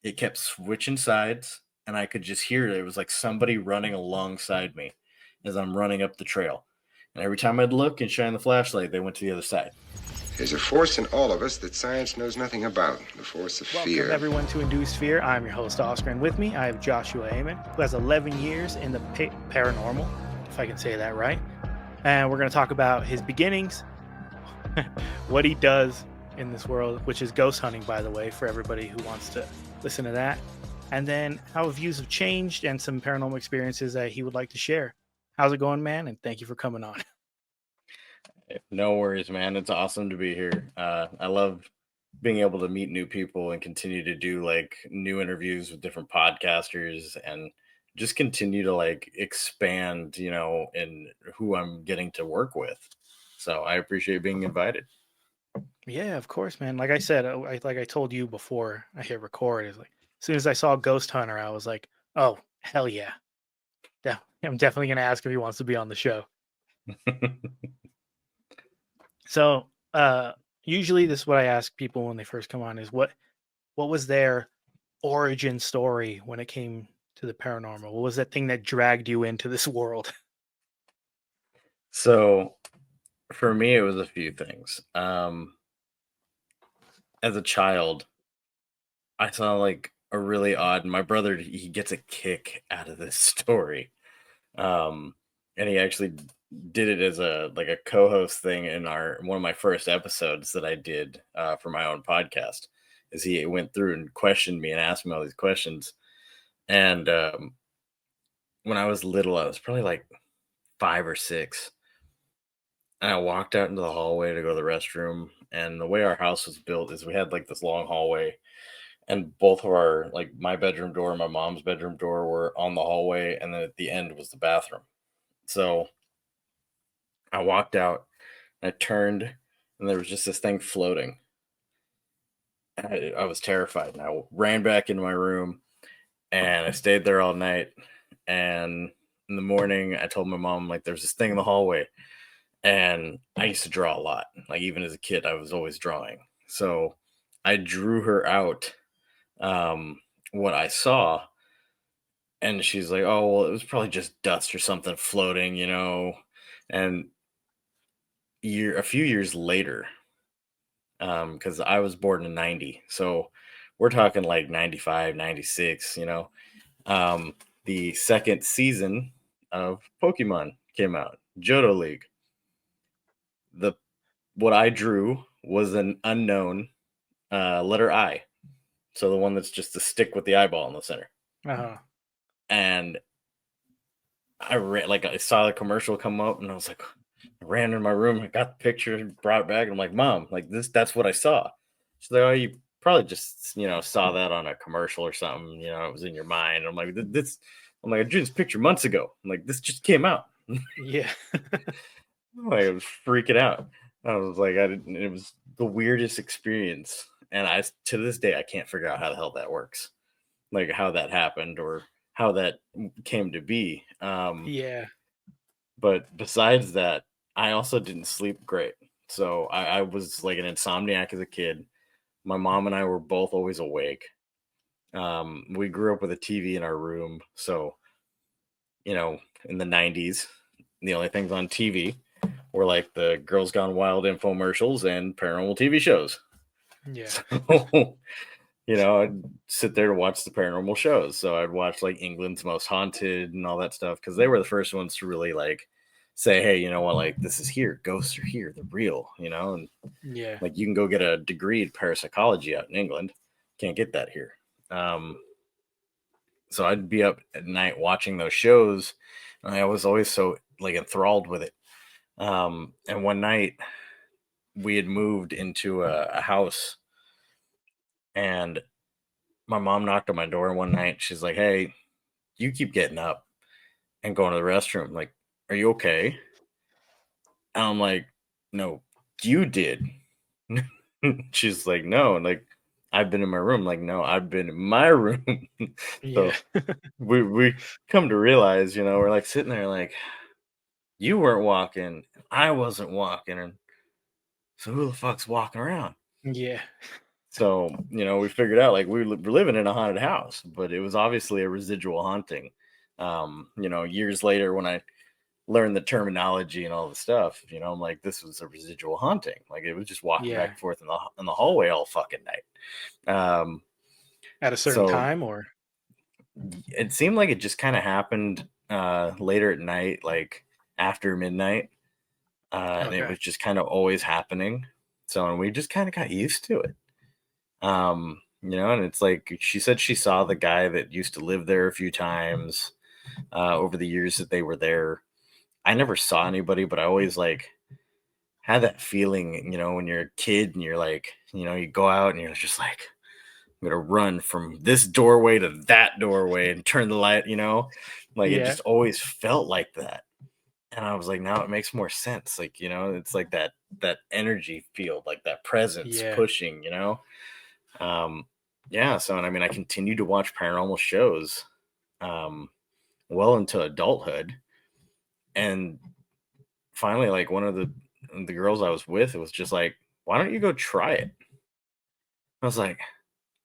it kept switching sides, and I could just hear it. It was like somebody running alongside me as I'm running up the trail. And every time I'd look and shine the flashlight, they went to the other side. There's a force in all of us that science knows nothing about, the force of Welcome, fear. everyone, to Induced Fear. I'm your host, Oscar, and with me, I have Joshua Heyman, who has 11 years in the paranormal, if I can say that right. And we're going to talk about his beginnings, what he does in this world, which is ghost hunting, by the way, for everybody who wants to listen to that. And then how views have changed and some paranormal experiences that he would like to share. How's it going, man? And thank you for coming on. No worries, man. It's awesome to be here. I love being able to meet new people and continue to do like new interviews with different podcasters and just continue to like expand, in who I'm getting to work with. So I appreciate being invited. Yeah, of course, man. Like I said, like I told you before I hit record, is like as soon as I saw Ghost Hunter, I was like, oh, hell yeah. I'm definitely going to ask if he wants to be on the show. So, usually this is what I ask people when they first come on is what was their origin story when it came to the paranormal? What was that thing that dragged you into this world? So for me, it was a few things. As a child, I saw like a really odd. My brother, he gets a kick out of this story, and he actually did it as a like a co-host thing in our one of my first episodes that I did for my own podcast. Is he went through and questioned me and asked me all these questions, and when I was little, I was probably like 5 or 6, and I walked out into the hallway to go to the restroom. And the way our house was built is we had like this long hallway, and both of our like my bedroom door and my mom's bedroom door were on the hallway, and then at the end was the bathroom. So I walked out, and I turned, and there was just this thing floating. I was terrified, and I ran back into my room, and I stayed there all night. And in the morning, I told my mom like there's this thing in the hallway, and I used to draw a lot. Like even as a kid, I was always drawing. So I drew her out what I saw, and she's like, "Oh, well, it was probably just dust or something floating, you know." And a few years later, because I was born in '90, so we're talking like '95, '96, the second season of Pokemon came out, Johto League. The What I drew was an unknown letter I, so the one that's just the stick with the eyeball in the center. Uh-huh. And I ran like I saw the commercial come up, and I was like, I ran in my room, I got the picture, brought it back, and I'm like, Mom, like that's what I saw. She's like, Oh, you probably just saw that on a commercial or something. It was in your mind. I'm like, this. I'm like, I drew this picture months ago. I'm like, this just came out. Yeah. Like, I was freaking out. I was like, I didn't. It was the weirdest experience, and to this day I can't figure out how the hell that works, like how that happened or how that came to be. Yeah. But besides that, I also didn't sleep great. So I was like an insomniac as a kid. My mom and I were both always awake. We grew up with a TV in our room. So, in the 90s, the only things on TV were like the Girls Gone Wild infomercials and paranormal TV shows. Yeah. So, I'd sit there to watch the paranormal shows. So I'd watch like England's Most Haunted and all that stuff because they were the first ones to really like say, hey, you know what, like this is here, ghosts are here, they're real, and Yeah. like you can go get a degree in parapsychology out in England. Can't get that here. So I'd be up at night watching those shows, and I was always so like enthralled with it. And one night we had moved into a house, and my mom knocked on my door one night. She's like, "Hey, you keep getting up and going to the restroom. Like, are you okay?" And I'm like, "No, you did." She's like, "No." And like, I've been in my room. Like, no, I've been in my room. Yeah. So we come to realize, we're like sitting there like, you weren't walking, I wasn't walking, and so who the fuck's walking around? Yeah. So, we figured out like were living in a haunted house, but it was obviously a residual haunting. Years later when I learned the terminology and all the stuff, I'm like, this was a residual haunting. Like it was just walking back Yeah. and forth in the hallway all fucking night. At a certain So time, or it seemed like it just kind of happened later at night, like after midnight. And it okay. was just kind of always happening. So and we just kind of got used to it. And it's like she said she saw the guy that used to live there a few times over the years that they were there. I never saw anybody, but I always like had that feeling, when you're a kid and you're like, you go out and you're just like, I'm gonna run from this doorway to that doorway and turn the light, like it Yeah. just always felt like that. And I was like, now it makes more sense. Like, it's like that energy field, like that presence Yeah. pushing. Um, yeah, so and I mean I continued to watch paranormal shows um well into adulthood. And finally, like one of the girls I was with, it was just like, why don't you go try it? I was like,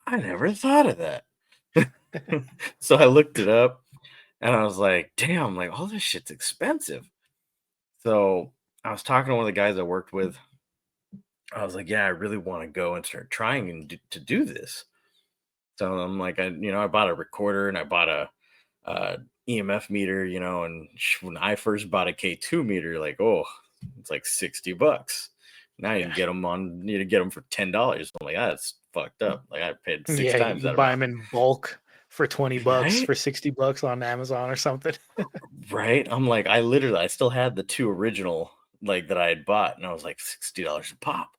I never thought of that. So I looked it up and I was like, damn, like all this shit's expensive. So I was talking to one of the guys I worked with. I was like, yeah, I really want to go and start trying to do this. So I'm like, I bought a recorder and I bought a EMF meter, and when I first bought a K2 meter, like, oh, it's like $60. Now you Yeah. can get them for $10. I'm like, that's fucked up. Like I paid six Yeah. times You that buy amount. them in bulk for 20 bucks, Right? for 60 bucks on Amazon or something. Right. I'm like, I still had the two original like that I had bought, and I was like $60 a pop,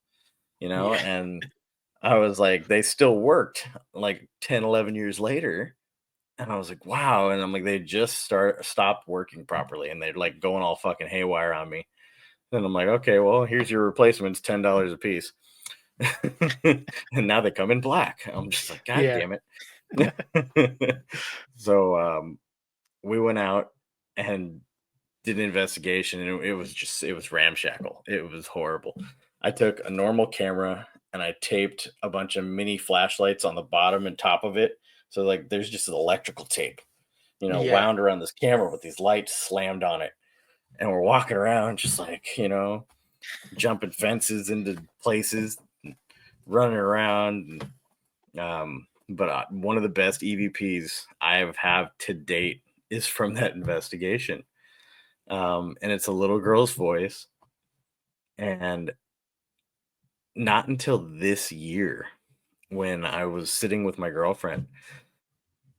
Yeah. and I was like, they still worked like 10, 11 years later. And I was like, wow. And I'm like, they just stopped working properly and they're like going all fucking haywire on me. And I'm like, okay, well, here's your replacements, $10 a piece. And now they come in black. I'm just like, God Yeah. damn it. So we went out and did an investigation, and it was ramshackle. It was horrible. I took a normal camera and I taped a bunch of mini flashlights on the bottom and top of it. So like there's just an electrical tape, Yeah. wound around this camera with these lights slammed on it. And we're walking around just like, jumping fences into places, running around. But one of the best EVPs I have to date is from that investigation. And it's a little girl's voice. And not until this year, when I was sitting with my girlfriend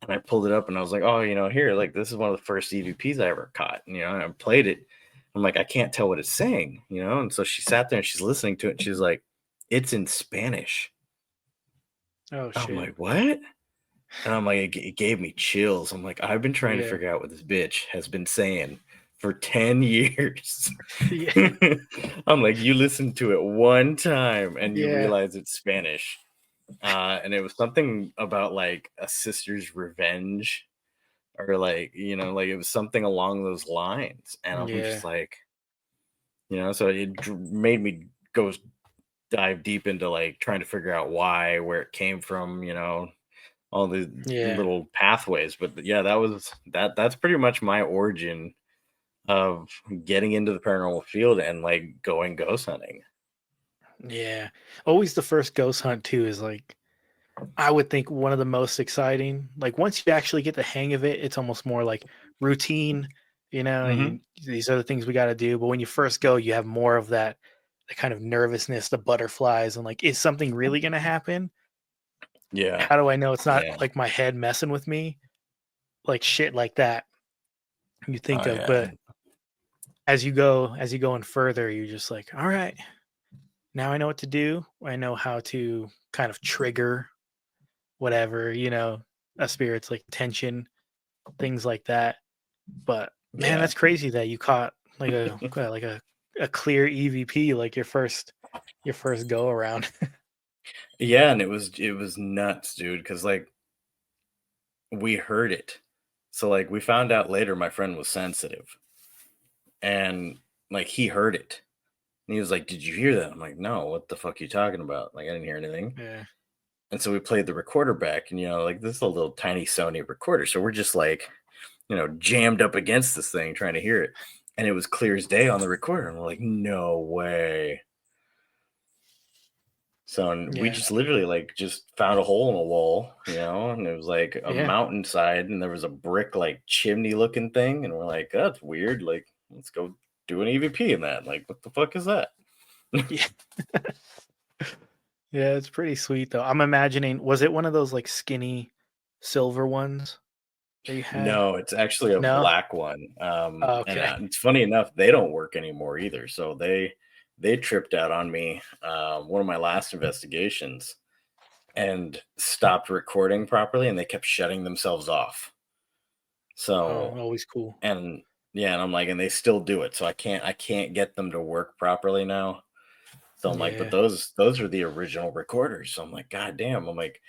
and I pulled it up and I was like, oh, here, like this is one of the first EVPs I ever caught. And I played it. I'm like, I can't tell what it's saying. And so she sat there and she's listening to it. And she's like, it's in Spanish. Oh I'm shit. like, what? And I'm like, it gave me chills. I'm like, I've been trying to Yeah. figure out what this bitch has been saying for 10 years. Yeah. I'm like, you listened to it one time and you Yeah. realize it's Spanish. And it was something about like a sister's revenge, or like, like it was something along those lines. And I'm Yeah. just like, so it made me go dive deep into like trying to figure out why, where it came from, all the Yeah. little pathways. But yeah, that's pretty much my origin of getting into the paranormal field and like going ghost hunting. Yeah. Always the first ghost hunt too is like, I would think, one of the most exciting. Like once you actually get the hang of it, it's almost more like routine, Hmm. these are the things we got to do. But when you first go, you have more of that, the kind of nervousness, the butterflies, and like, is something really going to happen? Yeah. How do I know it's not Yeah. like my head messing with me? Like shit like that you think Oh of. yeah. But as you go in further, you're just like, all right, now I know what to do. I know how to kind of trigger whatever, a spirit's like tension, things like that. But man, Yeah. that's crazy that you caught like a clear EVP, like your first go around. Yeah, and it was nuts, dude, because like we heard it. So like we found out later my friend was sensitive, and like he heard it. And he was like, "Did you hear that?" I'm like, "No, what the fuck are you talking about? Like I didn't hear anything." Yeah. And so we played the recorder back, and like this is a little tiny Sony recorder. So we're just like, jammed up against this thing trying to hear it. And it was clear as day on the recorder. And we're like, no way. So and we Yeah. just literally like just found a hole in the wall, and it was like a Yeah. mountainside, and there was a brick like chimney looking thing, and we're like, that's weird. Like, let's go do an EVP in that. Like, what the fuck is that? Yeah. Yeah, it's pretty sweet though. I'm imagining, was it one of those like skinny silver ones that you had? No, it's actually a No? black one. And Okay. it's funny enough, they don't work anymore either. So they tripped out on me one of my last investigations and stopped recording properly, and they kept shutting themselves off. Oh, So always cool. and yeah, and I'm like, and they still do it. So I can't get them to work properly now. So I'm like, but Yeah. those are the original recorders. So I'm like, God damn. I'm like,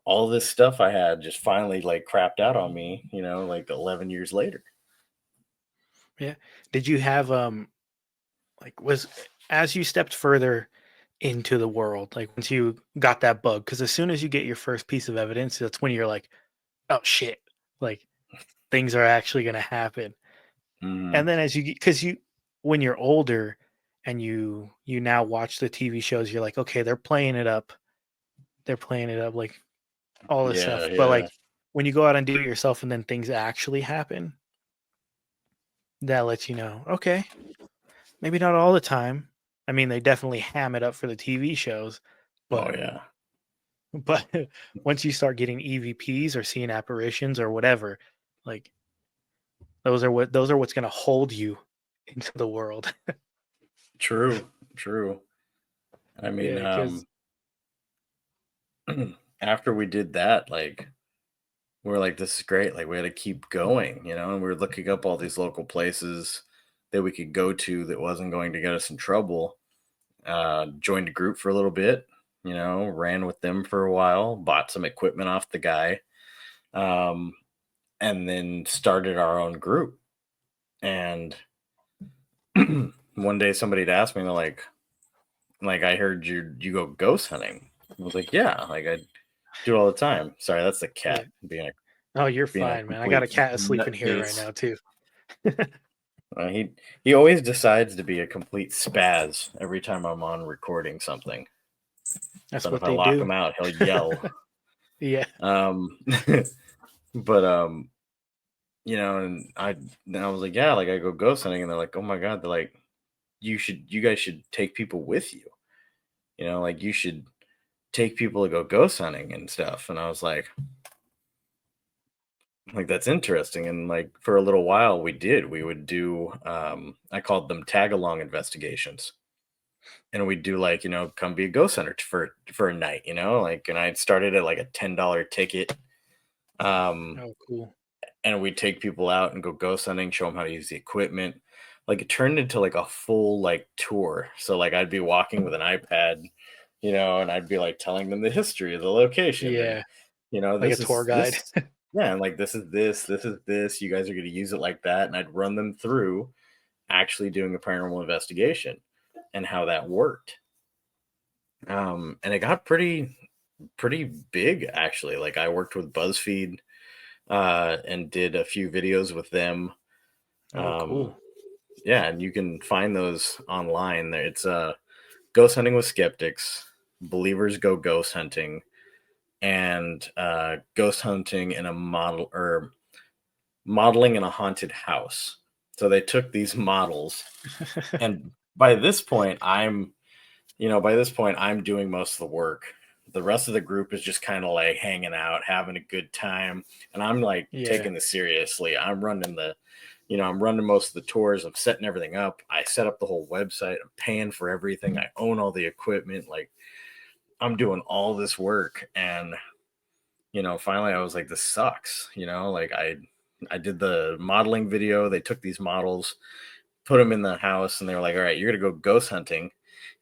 all this stuff I had just finally like crapped out on me, like 11 years later. Yeah. Did you have like was as you stepped further into the world, like once you got that bug, because as soon as you get your first piece of evidence, that's when you're like, oh shit, like things are actually gonna happen. Mhm. And then as you get, because you when you're older and you now watch the TV shows, you're like, okay, they're playing it up, like all this Yeah, stuff. But yeah. like when you go out and do it yourself and then things actually happen, that lets you know, okay, maybe not all the time. I mean, they definitely ham it up for the TV shows, Oh, but yeah. but once you start getting EVPs or seeing apparitions or whatever, like those are what's going to hold you into the world. True, true. I mean, Yeah, because after we did that, like, we are like, "This is great." Like, we had to keep going, and we were looking up all these local places that we could go to that wasn't going to get us in trouble. Joined a group for a little bit, ran with them for a while, bought some equipment off the guy, um, and then started our own group. And one day somebody had asked me, they're like, I heard you go ghost hunting. I was like, yeah, like I do it all the time. Sorry, that's the yeah. cat Oh, you're being a fine, man. I got complete a cat asleep in here right nutcase. now too. He always decides to be a complete spaz every time I'm on recording something. That's But if what I they lock do. him out, he'll yell. Yeah. Um, but and I was like, yeah, like I go ghost hunting, and they're like, oh my god, they're like, you guys should take people with you. Like you should take people to go ghost hunting and stuff. And I was like, that's interesting. And like for a little while we would do I called them tag along investigations. And we'd do like, come be a ghost hunter for a night, like, and I'd started at like a $10 ticket. Um Oh, cool. and we'd take people out and go ghost hunting, show them how to use the equipment. Like it turned into like a full like tour. So like I'd be walking with an iPad, and I'd be like telling them the history of the location, and Yeah, like a this tour is guide. this, yeah, and like this is this. You guys are going to use it like that, and I'd run them through actually doing a paranormal investigation and how that worked. And it got pretty big actually. Like I worked with BuzzFeed and did a few videos with them. Oh, Um, cool. yeah, and you can find those online. It's Ghost Hunting with Skeptics, Believers Go Ghost Hunting, and Ghost Hunting in a model or Modeling in a Haunted House. So they took these models, and by this point I'm doing most of the work. The rest of the group is just kind of like hanging out, having a good time, and I'm like Yeah. taking this seriously. I'm running most of the tours. I'm setting everything up. I set up the whole website. I'm paying for everything. I own all the equipment. Like I'm doing all this work. And, finally I was like, this sucks. Like I did the modeling video. They took these models, put them in the house, and they were like, all right, you're going to go ghost hunting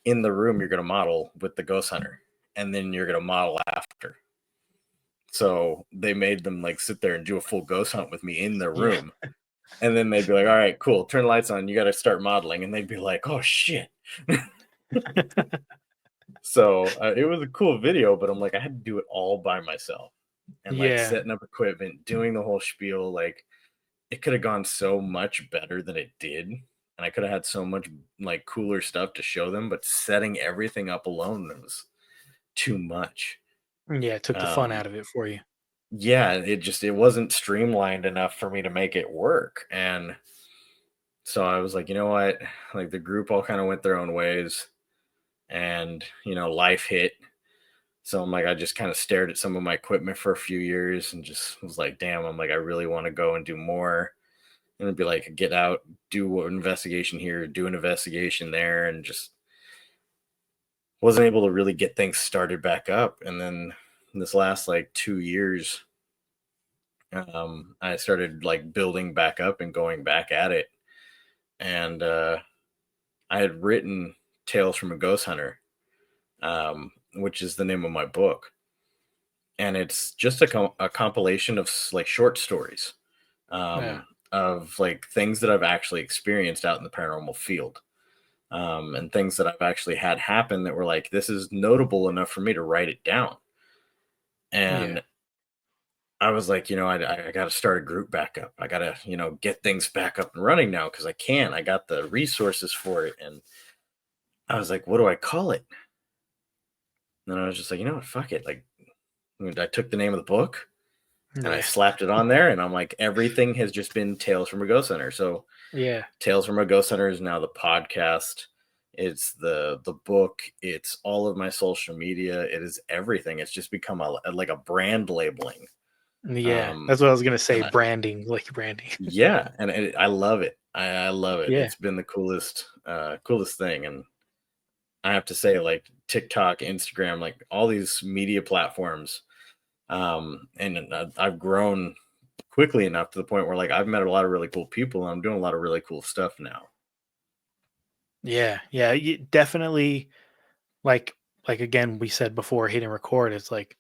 in the room. You're going to model with the ghost hunter, and then you're going to model after. So they made them like sit there and do a full ghost hunt with me in the Yeah. room. And then they'd be like, all right, cool, turn the lights on. You got to start modeling. And they'd be like, oh, shit. So it was a cool video, but I'm like, I had to do it all by myself and like Yeah. setting up equipment, doing the whole spiel. Like it could have gone so much better than it did. And I could have had so much like cooler stuff to show them, but setting everything up alone was too much. Yeah, it took the fun Um, out of it for you. yeah, it wasn't streamlined enough for me to make it work. And so I was like, you know what? Like the group all kind of went their own ways and life hit. So I'm like, I just kind of stared at some of my equipment for a few years and just was like, damn, I'm like, I really want to go and do more. And it'd be like, get out, do an investigation here, do an investigation there, and just wasn't able to really get things started back up. And then this last like 2 years, I started like building back up and going back at it. And I had written Tales from a Ghost Hunter, which is the name of my book. And it's just a compilation of like short stories, Yeah. of like things that I've actually experienced out in the paranormal field, and things that I've actually had happen that were like, this is notable enough for me to write it down. Yeah. And I was like, I got to start a group back up. I got to, get things back up and running now because I can. I got the resources for it. And I was like, what do I call it? And then I was just like, you know what? Fuck it. Like, I took the name of the book and I Yeah. slapped it on there. And I'm like, everything has just been Tales from a Ghost Hunter. So Yeah. Tales from a Ghost Hunter is now the podcast. It's the book. It's all of my social media. It is everything. It's just become like a brand labeling. Yeah. Um, That's what I was gonna say. and Branding, like branding. Yeah, and I love it. I love it. Yeah. It's been the coolest thing. And I have to say, like TikTok, Instagram, like all these media platforms, and I've grown quickly enough to the point where like I've met a lot of really cool people and I'm doing a lot of really cool stuff now. Yeah. Yeah. Definitely like again we said before hitting record, it's like,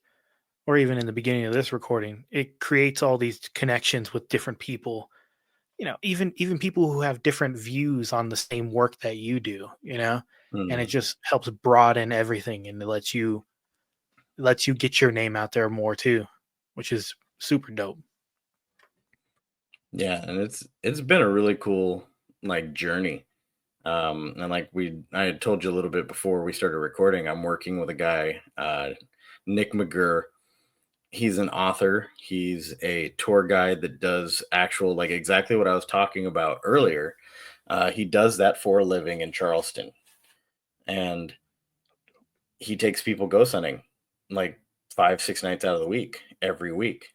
or even in the beginning of this recording, it creates all these connections with different people, even people who have different views on the same work that you do, and it Mm. just helps broaden everything, and it lets you get your name out there more too, which is super dope. Yeah, and it's been a really cool like journey. And like I had told you a little bit before we started recording, I'm working with a guy, Nick McGurr. He's an author. He's a tour guide that does actual, like exactly what I was talking about earlier. He does that for a living in Charleston, and he takes people ghost hunting like 5, 6 nights out of the week, every week,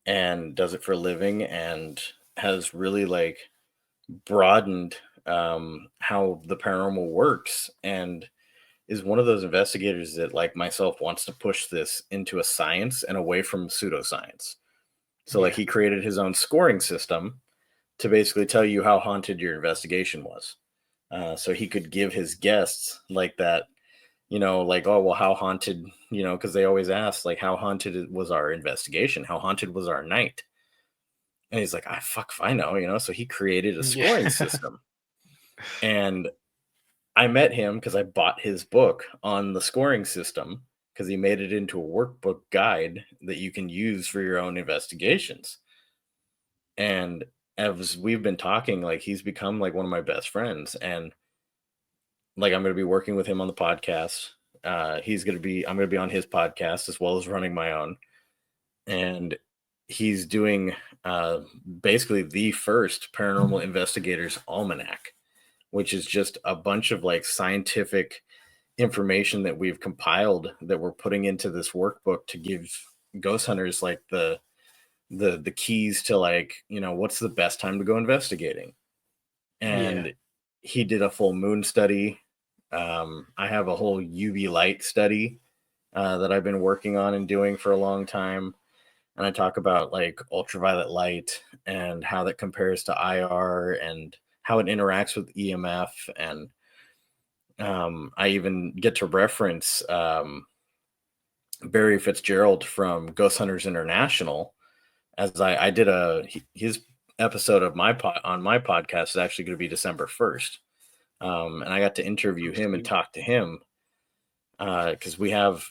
and does it for a living, and has really like broadened how the paranormal works, and is one of those investigators that, like myself, wants to push this into a science and away from pseudoscience. So, like, Yeah. he created his own scoring system to basically tell you how haunted your investigation was. So he could give his guests like that, like, oh, well, how haunted, because they always ask, like, how haunted was our investigation? How haunted was our night? And he's like, I fuck if I know, So he created a Yeah. scoring system. And I met him because I bought his book on the scoring system because he made it into a workbook guide that you can use for your own investigations. And as we've been talking, like he's become like one of my best friends. And like I'm gonna be working with him on the podcast. I'm gonna be on his podcast as well as running my own. And he's doing basically the first paranormal investigators almanac, which is just a bunch of like scientific information that we've compiled that we're putting into this workbook to give ghost hunters like the keys to, like, what's the best time to go investigating. Yeah. And he did a full moon study. I have a whole UV light study that I've been working on and doing for a long time, and I talk about like ultraviolet light and how that compares to IR and how it interacts with EMF. And I even get to reference Barry Fitzgerald from Ghost Hunters International, as I did his episode of on my podcast is actually going to be December 1st, and I got to interview Oh, him and sweet. talk to him because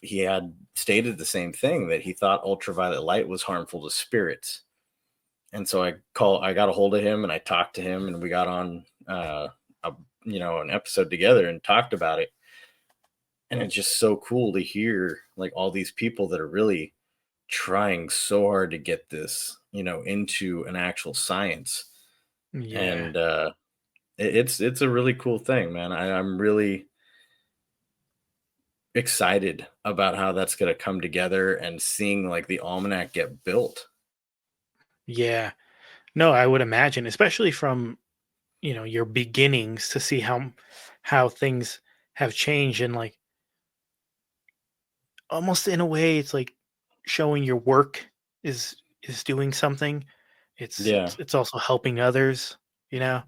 he had stated the same thing, that he thought ultraviolet light was harmful to spirits. And so I got a hold of him and I talked to him, and we got on a, an episode together and talked about it. And it's just so cool to hear like all these people that are really trying so hard to get this, into an actual science. Yeah. And it's a really cool thing, man. I'm really excited about how that's going to come together, and seeing like the almanac get built. Yeah. No, I would imagine, especially from, your beginnings, to see how things have changed, and like almost in a way it's like showing your work is doing something. It's Yeah. it's, it's also helping others, you know?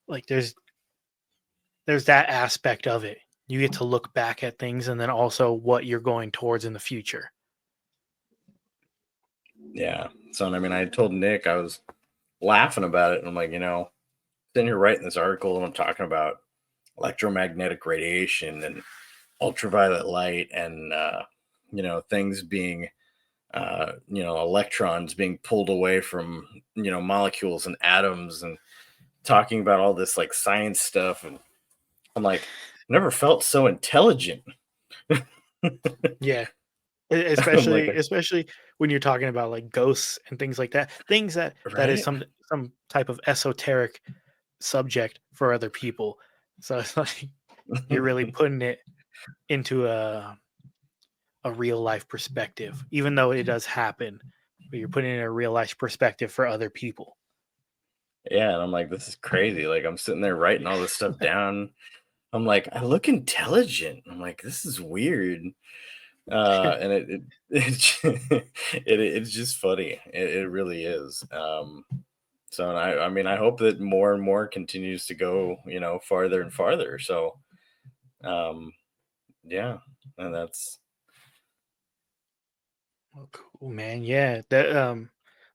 Like there's that aspect of it. You get to look back at things, and then also what you're going towards in the future. Yeah. So, I mean, I told Nick, I was laughing about it, and I'm like, sitting here writing this article, and I'm talking about electromagnetic radiation and ultraviolet light, and, things being, electrons being pulled away from, molecules and atoms, and talking about all this like science stuff. And I'm like, never felt so intelligent. Yeah. I'm like, Especially when you're talking about like ghosts and things like that. Things that is right? some type of esoteric subject for other people. So it's like you're really putting it into a real life perspective, even though it does happen, but you're putting it in a real life perspective for other people. Yeah. And I'm like, this is crazy. Like, I'm sitting there writing all this stuff down. I'm like, I look intelligent. I'm like, this is weird. And it's just funny. It really is. So, and I mean, I hope that more and more continues to go, farther and farther. So, um, yeah, and that's Oh, cool, man. Yeah, that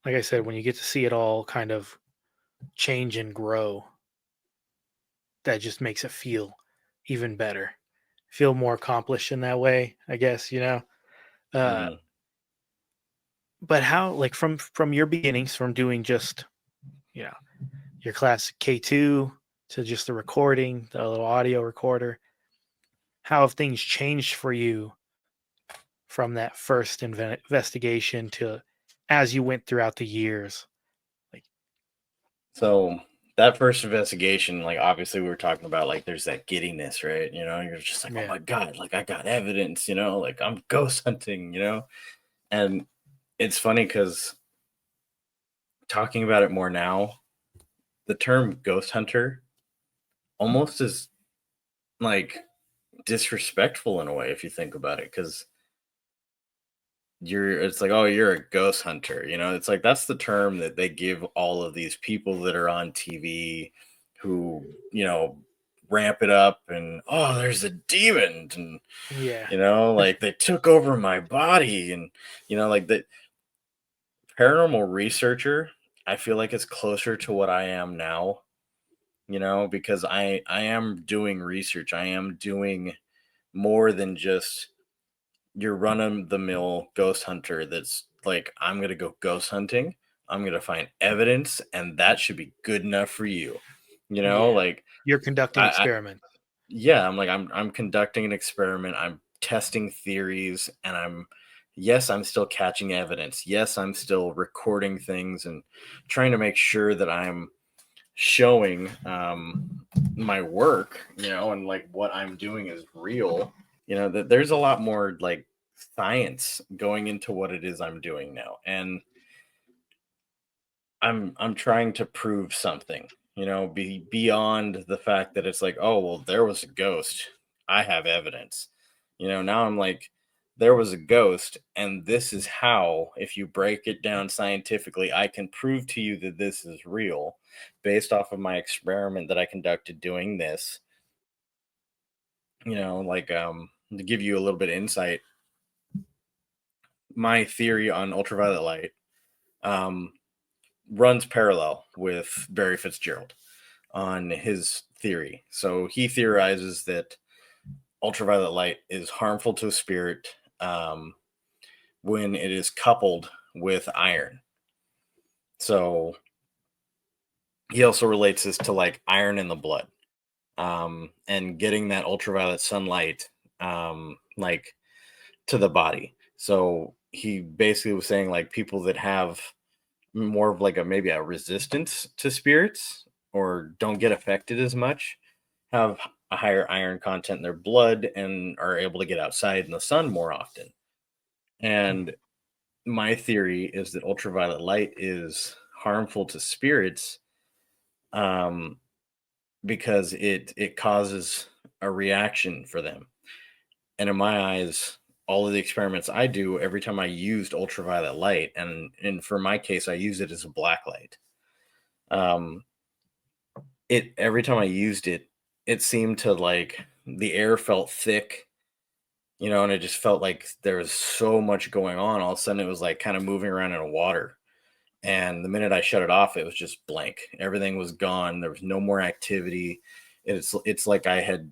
like I said, when you get to see it all kind of change and grow, that just makes it feel even better. Feel more accomplished in that way, I guess, you know. Uh mhm. but how, like, from your beginnings, from doing just, you know, your classic K2 to just the recording, the little audio recorder, how have things changed for you from that first investigation to as you went throughout the years? Like, So that first investigation, like obviously we were talking about like there's that giddiness, right? You're just like, oh yeah. my God, like I got evidence, like I'm ghost hunting, And it's funny because talking about it more now, the term ghost hunter almost is like disrespectful in a way if you think about it, because it's like, oh, you're a ghost hunter, it's like that's the term that they give all of these people that are on TV who, ramp it up, and oh, there's a demon, and Yeah. like they took over my body, and like the paranormal researcher, I feel like it's closer to what I am now, because I am doing research. I am doing more than just your run of the mill ghost hunter that's like, I'm going to go ghost hunting. I'm going to find evidence, and that should be good enough for you. Yeah. Like You're conducting I experiments. yeah, I'm like, I'm conducting an experiment. I'm testing theories, and yes, I'm still catching evidence. Yes, I'm still recording things and trying to make sure that I'm showing my work, and like what I'm doing is real. That there's a lot more like science going into what it is I'm doing now, and I'm trying to prove something, be beyond the fact that it's like, oh well, there was a ghost. I have evidence. Now I'm like, there was a ghost, and this is how, if you break it down scientifically, I can prove to you that this is real based off of my experiment that I conducted doing this. Like to give you a little bit of insight, my theory on ultraviolet light um runs parallel with Barry Fitzgerald on his theory. So he theorizes that ultraviolet light is harmful to a spirit um, when it is coupled with iron. So he also relates this to like iron in the blood, and getting that ultraviolet sunlight, like to the body. So he basically was saying like people that have more of like a maybe a resistance to spirits or don't get affected as much have a higher iron content in their blood and are able to get outside in the sun more often. Mm. And my theory is that ultraviolet light is harmful to spirits, um, because it causes a reaction for them. And in my eyes, all of the experiments I do, every time I used ultraviolet light, and for my case, I use it as a black light. Um, it every time I used it, it seemed to like the air felt thick, and it just felt like there was so much going on. All of a sudden, it was like kind of moving around in a water. And the minute I shut it off, it was just blank. Everything was gone. There was no more activity. It's like I had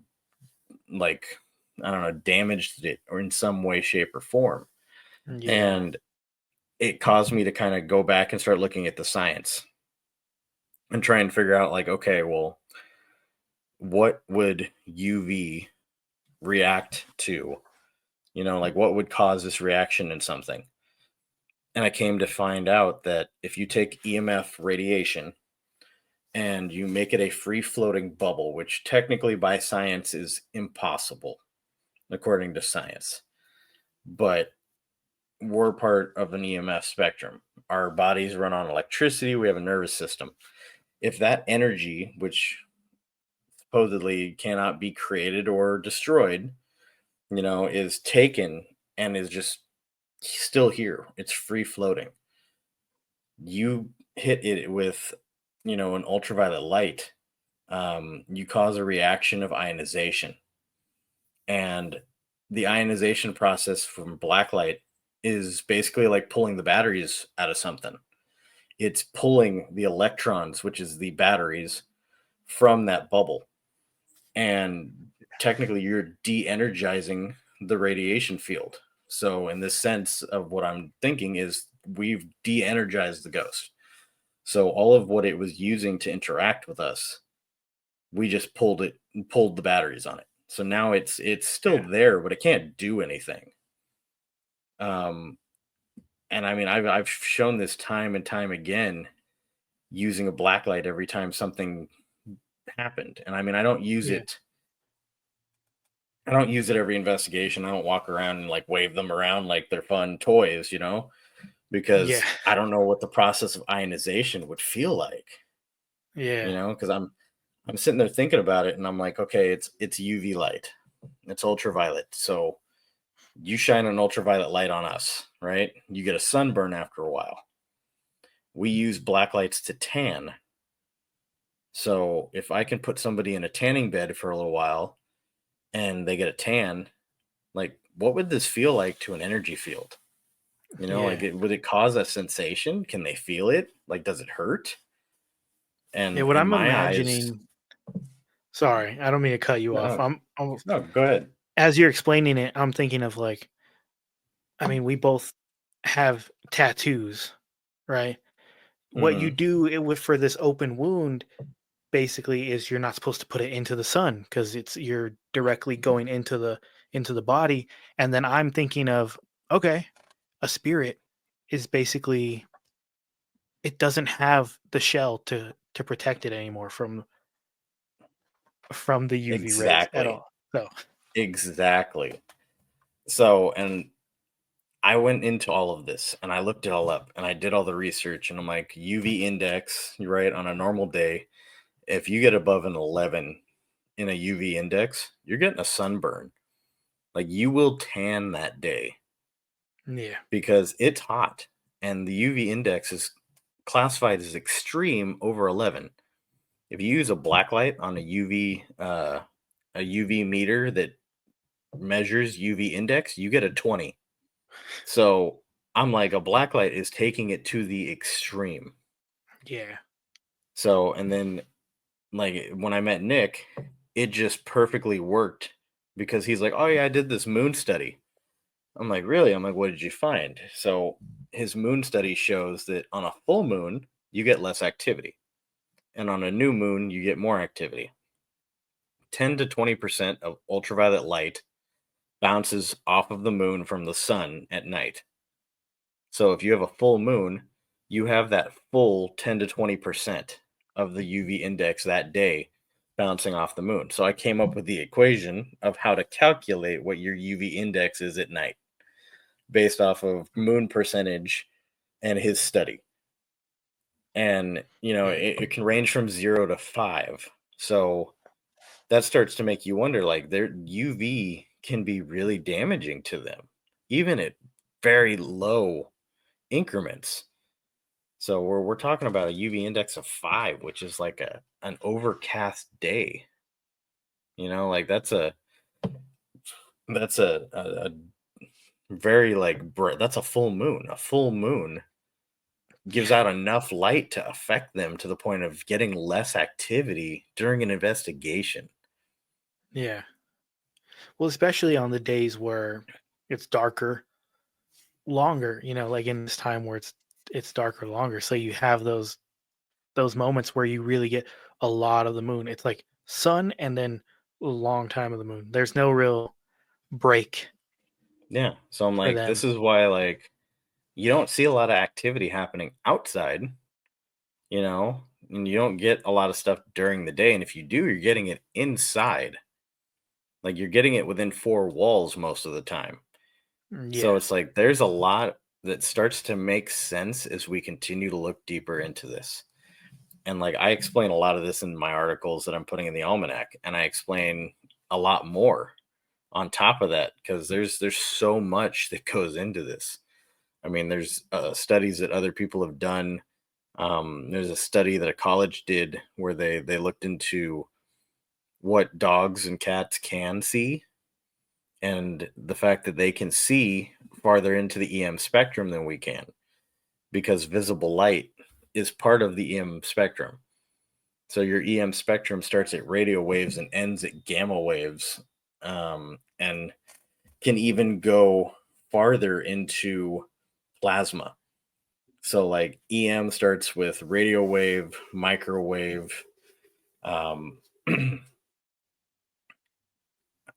like I don't know damaged it or in some way, shape, or form. Yeah. And it caused me to kind of go back and start looking at the science and try and figure out like, okay, well, what would UV react to? Like what would cause this reaction in something? And I came to find out that if you take EMF radiation and you make it a free floating bubble, which technically by science is impossible, according to science, but we're part of an EMF spectrum. Our bodies run on electricity, we have a nervous system. If that energy, which supposedly cannot be created or destroyed, is taken and is just still here, it's free floating. You hit it with, an ultraviolet light, you cause a reaction of ionization. And the ionization process from black light is basically like pulling the batteries out of something. It's pulling the electrons, which is the batteries, from that bubble. And technically, you're de energizing the radiation field. So, in this sense of what I'm thinking, is we've de energized the ghost. So, all of what it was using to interact with us, we just pulled the batteries on it. So now it's still Yeah. there, but it can't do anything. Um, and I mean, I've shown this time and time again using a black light every time something happened. And I mean, Yeah. I don't use it every investigation. I don't walk around and like wave them around like they're fun toys, Yeah. because I don't know what the process of ionization would feel like, Yeah. because I'm sitting there thinking about it and I'm like, okay, it's UV light. It's ultraviolet. So you shine an ultraviolet light on us, right? You get a sunburn after a while. We use black lights to tan. So if I can put somebody in a tanning bed for a little while and they get a tan, like what would this feel like to an energy field? Yeah. Would it cause a sensation? Can they feel it? Like, does it hurt? Yeah. And What in I'm my eyes, imagining, sorry, I don't mean to cut you off. no, I'm no, go ahead. as you're explaining it, I'm thinking of like, I mean, we both have tattoos, right? What you Hmm. do with for this open wound basically is you're not supposed to put it into the sun because you're directly going into the body. And then I'm thinking of, okay, a spirit is basically, it doesn't have the shell to protect it anymore from the UV rays at Exactly. all. So Exactly. So, and I went into all of this and I looked it all up and I did all the research and I'm like, UV index, you're right, on a normal day, if you get above an 11 in a UV index, you're getting a sunburn. Like you will tan that day yeah, because it's hot and the UV index is classified as extreme over 11. If you use a black light on a UV meter that measures UV index, you get a 20. So I'm like, a black light is taking it to the extreme. yeah, So, and then like when I met Nick, it just perfectly worked because he's like, "Oh yeah, I did this moon study." I'm like, "Really?" I'm like, "What did you find?" So his moon study shows that on a full moon, you get less activity, and on a new moon, you get more activity. 10 to 20% of ultraviolet light bounces off of the moon from the sun at night. So if you have a full moon, you have that full 10 to 20% of the UV index that day bouncing off the moon. So I came up with the equation of how to calculate what your UV index is at night based off of moon percentage and his study. And, Yeah. it can range from 0 to 5. So that starts to make you wonder, like, their UV can be really damaging to them, even at very low increments. So we're talking about a UV index of 5, which is like an overcast day. Like that's a very like that's a full moon. A full moon gives Yeah. out enough light to affect them to the point of getting less activity during an investigation. Yeah. Well, especially on the days where it's darker longer, like in this time where it's darker longer. So you have those moments where you really get a lot of the moon. It's like sun and then a long time of the moon. There's no real break Yeah. So I'm for like, this them. is why like you don't see a lot of activity happening outside, and you don't get a lot of stuff during the day. And if you do, you're getting it inside. Like you're getting it within four walls most of the time. So Yeah. it's like there's a lot that starts to make sense as we continue to look deeper into this. And like I explain a lot of this in my articles that I'm putting in the almanac, and I explain a lot more on top of that because there's so much that goes into this. I mean, there's studies that other people have done. There's a study that a college did where they looked into what dogs and cats can see, and the fact that they can see farther into the EM spectrum than we can because visible light is part of the EM spectrum. So your EM spectrum starts at radio waves and ends at gamma waves, and can even go farther into plasma. So like EM starts with radio wave, microwave, um,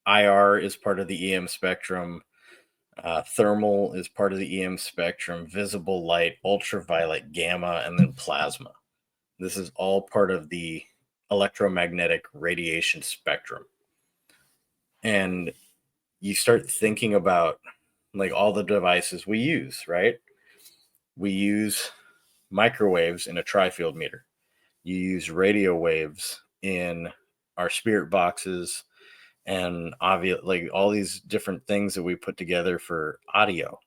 IR is part of the EM spectrum. Thermal is part of the EM spectrum, visible light, ultraviolet, gamma, and then plasma. This is all part of the electromagnetic radiation spectrum. And you start thinking about like all the devices we use, right? We use microwaves in a tri-field meter. You use radio waves in our spirit boxes and obvious like all these different things that we put together for audio.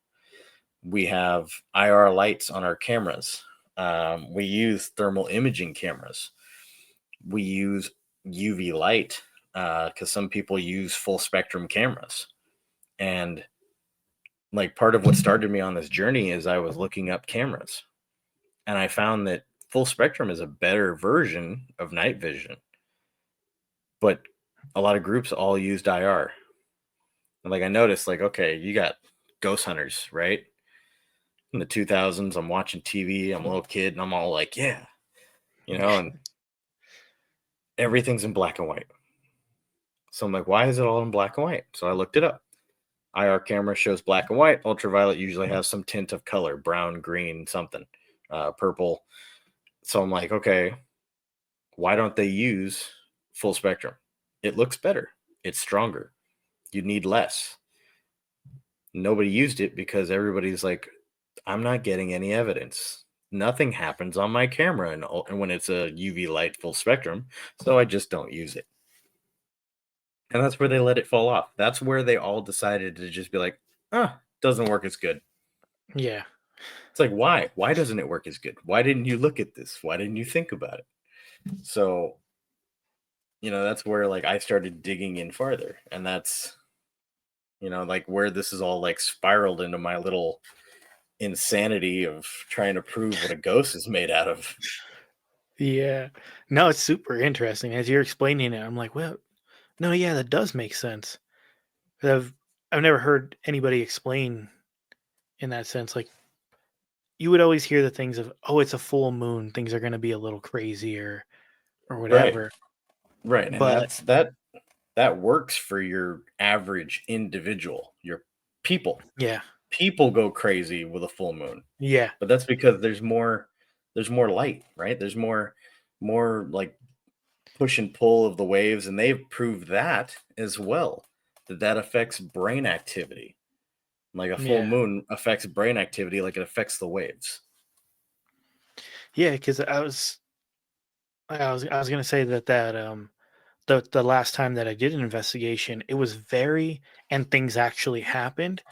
We have IR lights on our cameras. We use thermal imaging cameras. We use UV light because some people use full spectrum cameras. And like part of what started me on this journey is I was looking up cameras and I found that full spectrum is a better version of night vision, but a lot of groups all used IR. And like I noticed, like, okay, you got ghost hunters, right? In the 2000s, I'm watching TV, I'm a little kid, and I'm all like, yeah, and everything's in black and white. So I'm like, why is it all in black and white? So I looked it up. IR camera shows black and white. Ultraviolet usually has some tint of color, brown, green, something, purple. So I'm like, okay, why don't they use full spectrum? It looks better. It's stronger. You need less. Nobody used it because everybody's like, I'm not getting any evidence. Nothing happens on my camera and when it's a UV light full spectrum, so I just don't use it. And that's where they let it fall off. That's where they all decided to just be like, doesn't work as good. Yeah. It's like, why? Why doesn't it work as good? Why didn't you look at this? Why didn't you think about it? So, that's where like I started digging in farther. And that's, like where this is all like spiraled into my little insanity of trying to prove what a ghost is made out of. Yeah. No, it's super interesting. As you're explaining it, I'm like, well, no, yeah, that does make sense. I've I've never heard anybody explain in that sense. Like you would always hear the things of, oh, it's a full moon, things are going to be a little crazier or Right. whatever. Right. And But that works for your average individual, your people. yeah, People go crazy with a full moon. yeah, But that's because there's more light, right? There's more like push and pull of the waves, and they've proved that as well, that affects brain activity. Like a full yeah, moon affects brain activity like it affects the waves. yeah. Because I was gonna say that the last time that I did an investigation, it was very and things actually happened.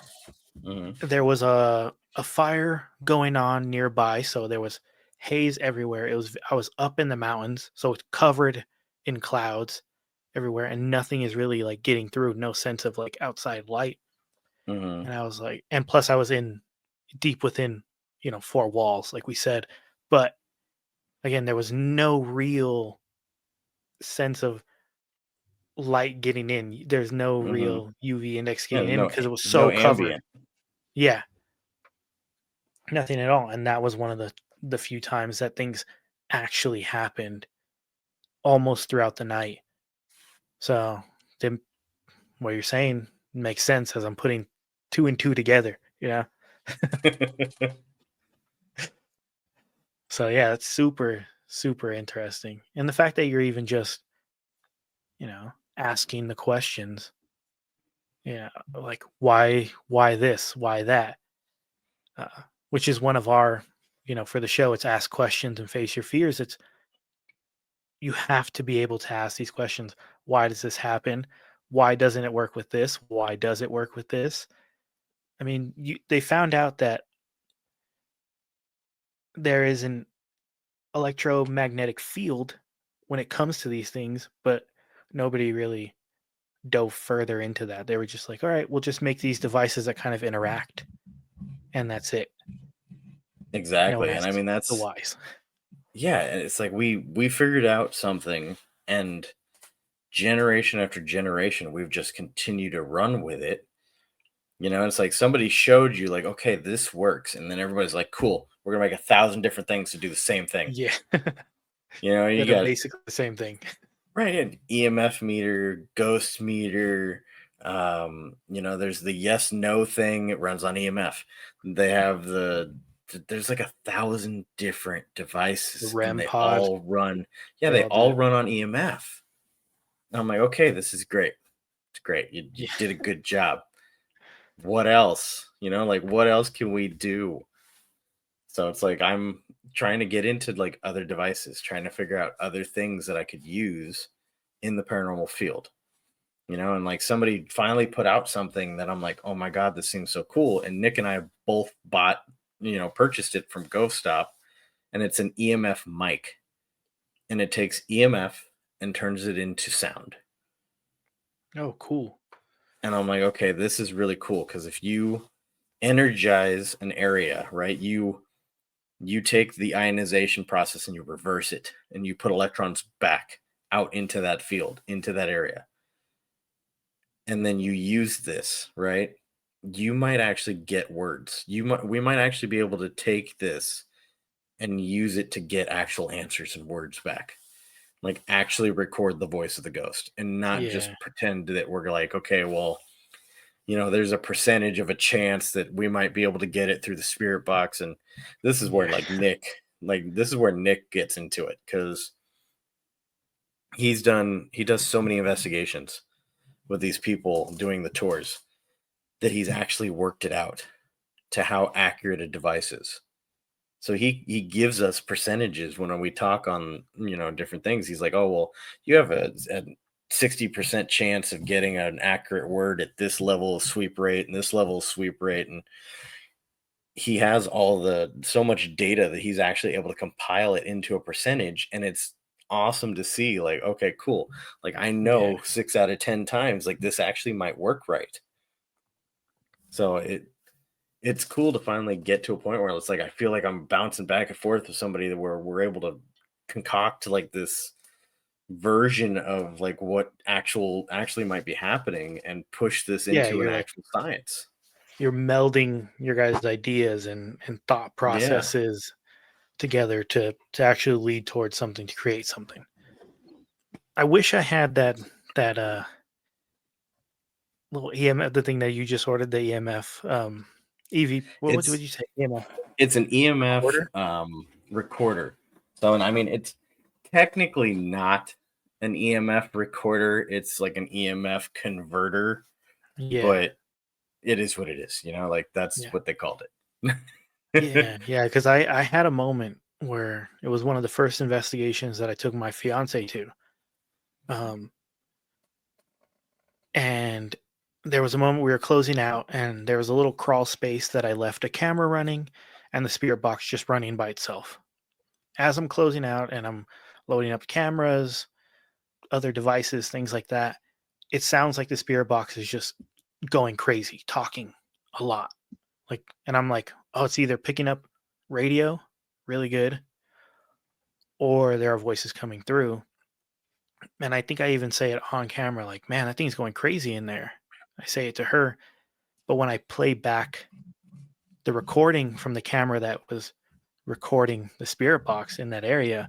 Mhm, There was a fire going on nearby, so there was haze everywhere. I was up in the mountains, so it's covered in clouds everywhere, and nothing is really like getting through. No sense of like outside light. mhm, And I was like, and plus I was in deep within, four walls, like we said. But again, there was no real sense of light getting in. There's no mhm. real UV index Yeah, getting in because it was no so covered. ambient. Yeah, nothing at all. And that was one of the few times that things actually happened almost throughout the night. So then what you're saying makes sense as I'm putting two and two together, So yeah, it's super, super interesting. And the fact that you're even just, asking the questions, like why this, why that, which is one of our, for the show, it's ask questions and face your fears. It's you have to be able to ask these questions. Why does this happen? Why doesn't it work with this? Why does it work with this? I mean, they found out that there is an electromagnetic field when it comes to these things, but nobody really dove further into that. They were just like, all right, we'll just make these devices that kind of interact, and that's it. No one Exactly, and I asks mean, the that's whys. yeah, and it's like we figured out something, and generation after generation, we've just continued to run with it. It's like somebody showed you, like, okay, this works, and then everybody's like, cool, we're gonna make 1,000 different things to do the same thing. Yeah, You that are got basically the same thing. right, an EMF meter, ghost meter. There's the yes no thing. It runs on EMF. They have there's like 1,000 different The devices, and REM they pods, all run. Yeah, they they all do all it. run on EMF. I'm like, okay, this is great. It's great. You Yeah, did a good job. What else? Like what else can we do? So it's like I'm trying to get into like other devices, trying to figure out other things that I could use in the paranormal field. And like somebody finally put out something that I'm like, oh my God, this seems so cool. And Nick and I both purchased it from GoStop, and it's an EMF mic, and it takes EMF and turns it into sound. oh, cool. And I'm like, okay, this is really cool because if you energize an area, right, you take the ionization process and you reverse it, and you put electrons back out into that field, into that area, and then you use this, right? You might actually get words. We might actually be able to take this and use it to get actual answers and words back. Like actually record the voice of the ghost and not Yeah, just pretend that we're like, okay, well, there's a percentage of a chance that we might be able to get it through the spirit box. And this is where yeah, Nick gets into it, because he does so many investigations with these people doing the tours, that he's actually worked it out to how accurate a device is. So he gives us percentages when we talk on different things. He's like, oh well, you have a 60% chance of getting an accurate word at this level of sweep rate and this level of sweep rate, and he has all the so much data that he's actually able to compile it into a percentage, and it's awesome to see. Like, okay, cool. Like I yeah, know 6 out of 10 times, like this actually might work right. So it's cool to finally get to a point where it's like I feel like I'm bouncing back and forth with somebody where we're able to concoct like version of like what actually might be happening and push this Yeah, into an you're like actual science. you're melding your guys' ideas and thought Yeah. processes together to actually lead towards something to create something. I wish I had that little EMF, the thing that you just ordered, the EMF EV. What would It's you say? EMF it's an EMF recorder? recorder. So, and I mean, it's technically not an EMF recorder. It's like an EMF converter, Yeah, but it is what it is. Like that's yeah, what they called it. yeah, yeah. Because I had a moment where it was one of the first investigations that I took my fiance to, um, and there was a moment we were closing out, and there was a little crawl space that I left a camera running, and the spirit box just running by itself. As I'm closing out and I'm loading up cameras, other devices, things like that, it sounds like the spirit box is just going crazy, talking a lot. Like, and I'm like, oh, it's either picking up radio really good or there are voices coming through. And I think I even say it on camera, like, man, that thing's going crazy in there. I say it to her. But when I play back the recording from the camera that was recording the spirit box in that area,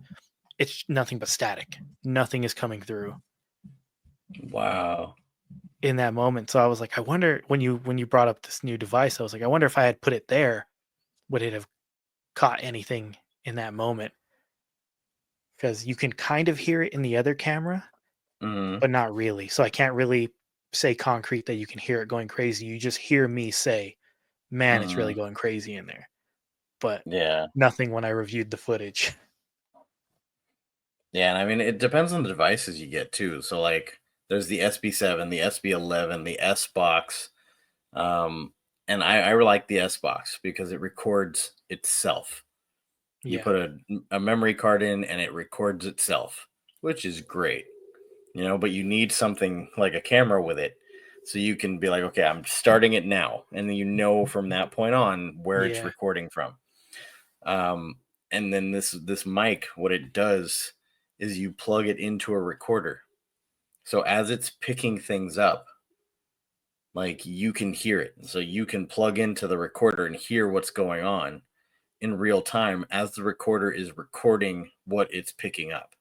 it's nothing but static. Nothing is coming through Wow. in that moment. So I was like, I wonder when you brought up this new device, I was like, I wonder if I had put it there, would it have caught anything in that moment? Because you can kind of hear it in the other camera, Hmm. but not really. So I can't really say concrete that you can hear it going crazy. You just hear me say, man, it's really Hmm. going crazy in there. But Yeah. nothing when I reviewed the footage. Yeah. And I mean, it depends on the devices you get too. So, like, there's the SB7, the SB11, the S box. Um, and I really like the S box because it records itself. You Yeah. put a memory card in and it records itself, which is great, but you need something like a camera with it so you can be like, okay, I'm starting it now. And then from that point on where it's Yeah. recording from. Um, and then this mic, what it does is you plug it into a recorder. So as it's picking things up, like you can hear it. So you can plug into the recorder and hear what's going on in real time as the recorder is recording what it's picking up.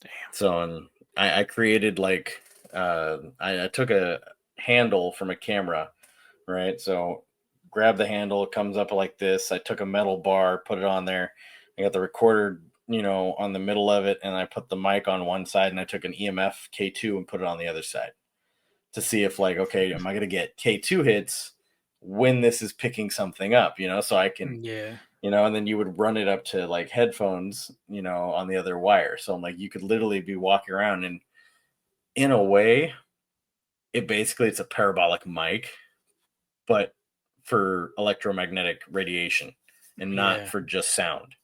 Damn. So, and I created like I took a handle from a camera, right? So grab the handle, it comes up like this. I took a metal bar, put it on there. I got the recorder, on the middle of it, and I put the mic on one side, and I took an EMF K2 and put it on the other side to see if, like, okay, am I gonna get K2 hits when this is picking something up, so I can, Yeah. and then you would run it up to like headphones, on the other wire. So I'm like, you could literally be walking around, and in a way, it's a parabolic mic, but for electromagnetic radiation and not Yeah. for just sound.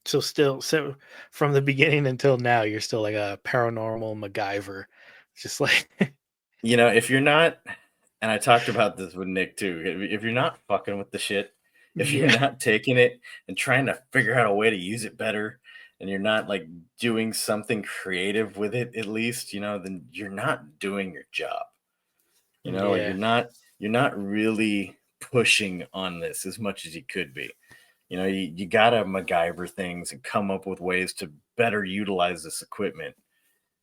So from the beginning until now, you're still like a paranormal MacGyver. Just like If you're not, and I talked about this with Nick too, if you're not fucking with the shit, if you're yeah. not taking it and trying to figure out a way to use it better, and you're not like doing something creative with it, at least, then you're not doing your job. Like Yeah. you're not really pushing on this as much as you could be. You gotta MacGyver things and come up with ways to better utilize this equipment,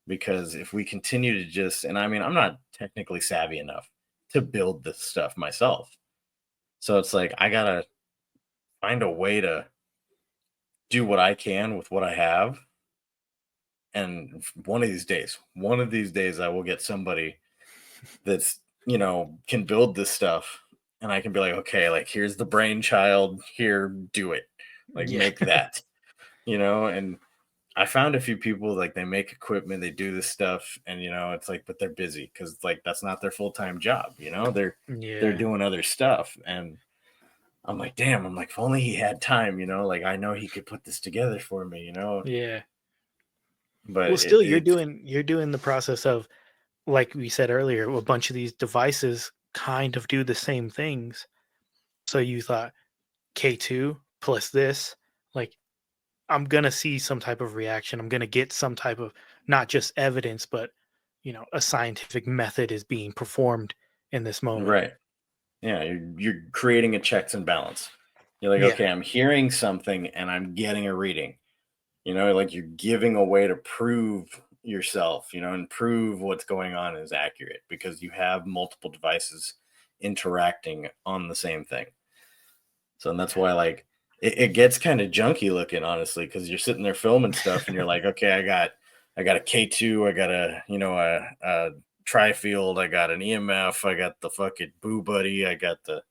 because if we continue to just, and I mean, I'm not technically savvy enough to build this stuff myself. So it's like I gotta find a way to do what I can with what I have. And one of these days, I will get somebody that's, can build this stuff. And I can be like, okay, like here's the brainchild, here, do it. Like Yeah. make that, and I found a few people like they make equipment, they do this stuff, and it's like, but they're busy because like that's not their full time job. They're Yeah. doing other stuff, and I'm like, damn. I'm like, if only he had time. Like I know he could put this together for me. Yeah. But Well, still it's you're doing the process of, like we said earlier, a bunch of these devices kind of do the same things. So you thought K2 plus this, like I'm gonna see some type of reaction. I'm gonna get some type of not just evidence, but a scientific method is being performed in this moment. Right. Yeah, you're creating a checks and balance. You're like, Yeah, okay, I'm hearing something and I'm getting a reading. Like you're giving a way to prove yourself, and prove what's going on is accurate because you have multiple devices interacting on the same thing. So and that's yeah, why like it gets kind of junky looking, honestly, because you're sitting there filming stuff and you're like, okay, I got a K2, I got a tri-field, I got an EMF, I got the fucking Boo Buddy, I got the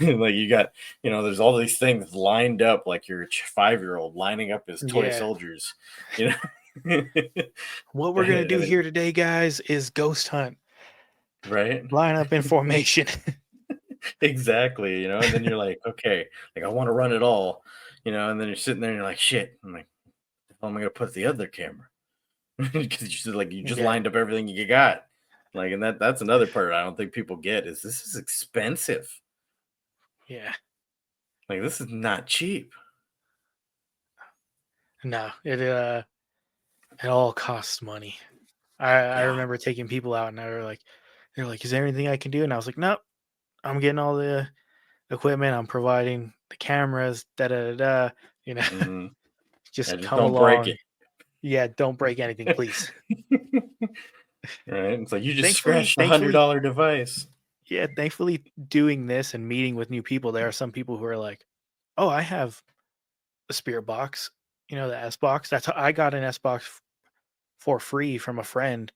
like you got, there's all these things lined up like your 5-year-old lining up his toy yeah. soldiers, you know. What we're gonna do And here today, guys, is ghost hunt. right? Line up in formation. Exactly, and then you're like, okay, like I want to run it all, and then you're sitting there and you're like, shit, I'm like, how am I gonna put the other camera? Because you just Yeah, lined up everything you got. Like, and that's another part I don't think people get is this is expensive. yeah. Like this is not cheap. No, it all costs money. I Yeah. remember taking people out and they're like, is there anything I can do? And I was like, nope, I'm getting all the equipment, I'm providing the cameras, da da da da. You know, Hmm. Yeah, just just come don't break along. it. Yeah, don't break anything, please. Right? It's like you just Thankfully, scratched a hundred thankfully, dollar device. yeah, thankfully doing this and meeting with new people, there are some people who are like, "Oh, I have a spirit box, the S box. That's how I got an S box for free from a friend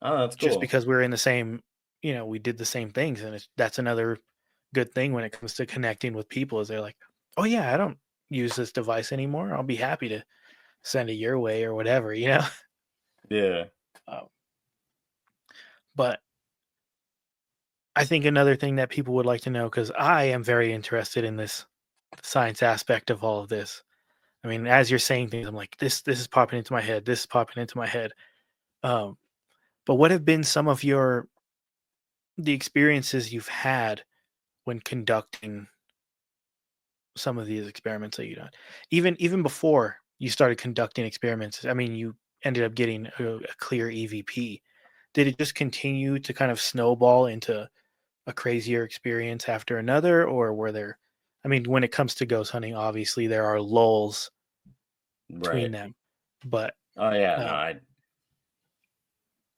Oh, that's just cool. because we're in the same, we did the same things and that's another good thing when it comes to connecting with people is they're like, "Oh yeah, I don't use this device anymore. I'll be happy to send it your way or whatever." Yeah. Um, but I think another thing that people would like to know, because I am very interested in this science aspect of all of this. I mean, as you're saying things, I'm like, this is popping into my head. This is popping into my head. Um, but what have been some of the experiences you've had when conducting some of these experiments that you done? Even before you started conducting experiments, I mean, you ended up getting a clear EVP. Did it just continue to kind of snowball into a crazier experience after another, or were there? I mean, when it comes to ghost hunting, obviously there are lulls between Right. them, but Oh yeah. No, um,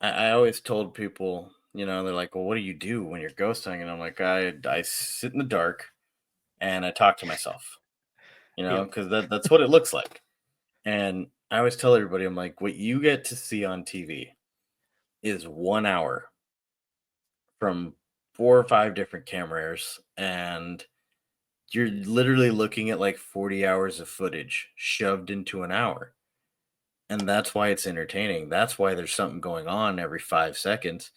I always told people, they're like, well, what do you do when you're ghost hunting? And I'm like, I sit in the dark and I talk to myself, yep, because that's what it looks like. And I always tell everybody, I'm like, what you get to see on TV is 1 hour from 4 or 5 different cameras, and you're literally looking at like 40 hours of footage shoved into an hour. And that's why it's entertaining. That's why there's something going on every 5 seconds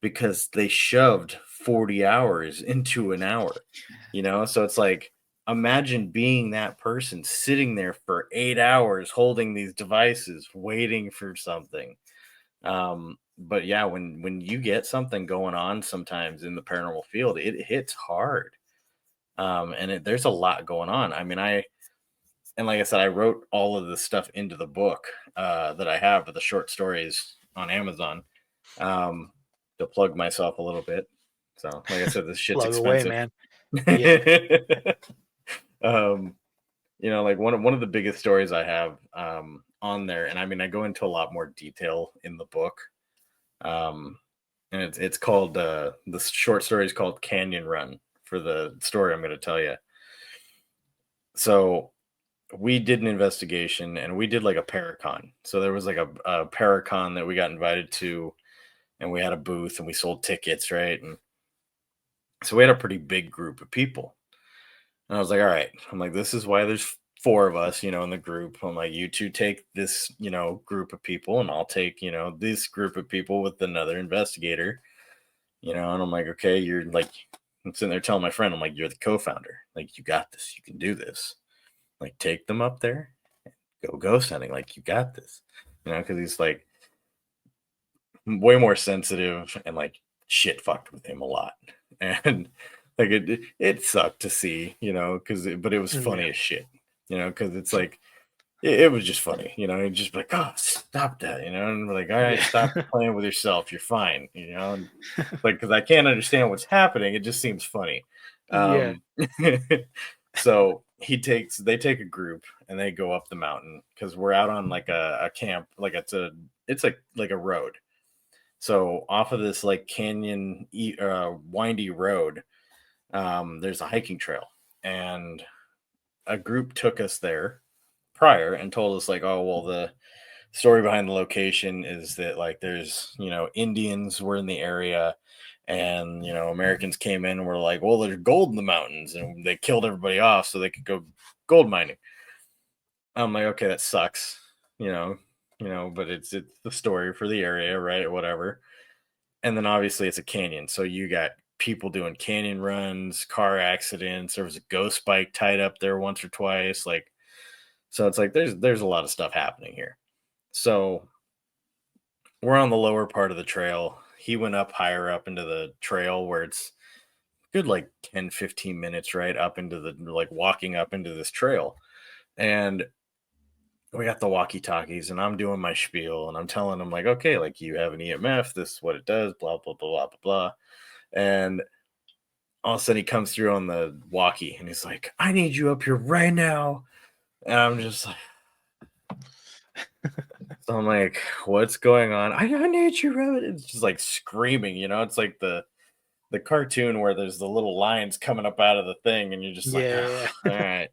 because they shoved 40 hours into an hour, So it's like, imagine being that person sitting there for 8 hours holding these devices, waiting for something. But yeah, when you get something going on sometimes in the paranormal field, it hits hard. And there's a lot going on. I mean, and like I said, I wrote all of this stuff into the book that I have of the short stories on Amazon. Um, to plug myself a little bit. So, like I said, this shit's plug away, expensive. man. Yeah, um, like one of the biggest stories I have on there, and I mean, I go into a lot more detail in the book. Um, and it's called the short story is called Canyon Run for the story I'm going to tell you. So we did an investigation and we did like a paracon. So there was like a paracon that we got invited to, and we had a booth and we sold tickets, right? And so we had a pretty big group of people. And I was like, all right, I'm like, this is why there's four of us, in the group. I'm like, you two take this, group of people, and I'll take, this group of people with another investigator, and I'm like, okay, you're like, I'm sitting there telling my friend, I'm like, you're the co-founder. Like, you got this. You can do this. Like, take them up there, go ghost hunting. Like, you got this, because he's like way more sensitive and like shit fucked with him a lot. And like it sucked to see, because but it was yeah, funny as shit. because it's like it was just funny, and just like, oh, stop that, and we're like, all right, Yeah. stop playing with yourself, you're fine, and like because I can't understand what's happening, it just seems funny. Yeah. Um, so they take a group and they go up the mountain because we're out on like a camp, like it's like a road. So off of this like windy road, there's a hiking trail, and a group took us there prior and told us like, oh well, the story behind the location is that like there's Indians were in the area, and Americans came in and were like, well, there's gold in the mountains, and they killed everybody off so they could go gold mining. I'm like, okay, that sucks, you know, but it's the story for the area, right? Whatever. And then obviously it's a canyon, so you got people doing canyon runs, car accidents. There was a ghost bike tied up there once or twice, like so. It's like there's a lot of stuff happening here. So we're on the lower part of the trail. He went up higher up into the trail where it's good like 10-15 minutes right up into the like walking up into this trail. And we got the walkie talkies and I'm doing my spiel and I'm telling him like, okay, like you have an EMF, this is what it does, blah, blah, blah, blah, blah, blah. And all of a sudden he comes through on the walkie and he's like, I need you up here right now. And I'm just like, so I'm like, what's going on? I need you, Rabbit. It's just like screaming, it's like the cartoon where there's the little lines coming up out of the thing, and you're just like, oh, Yeah. all right.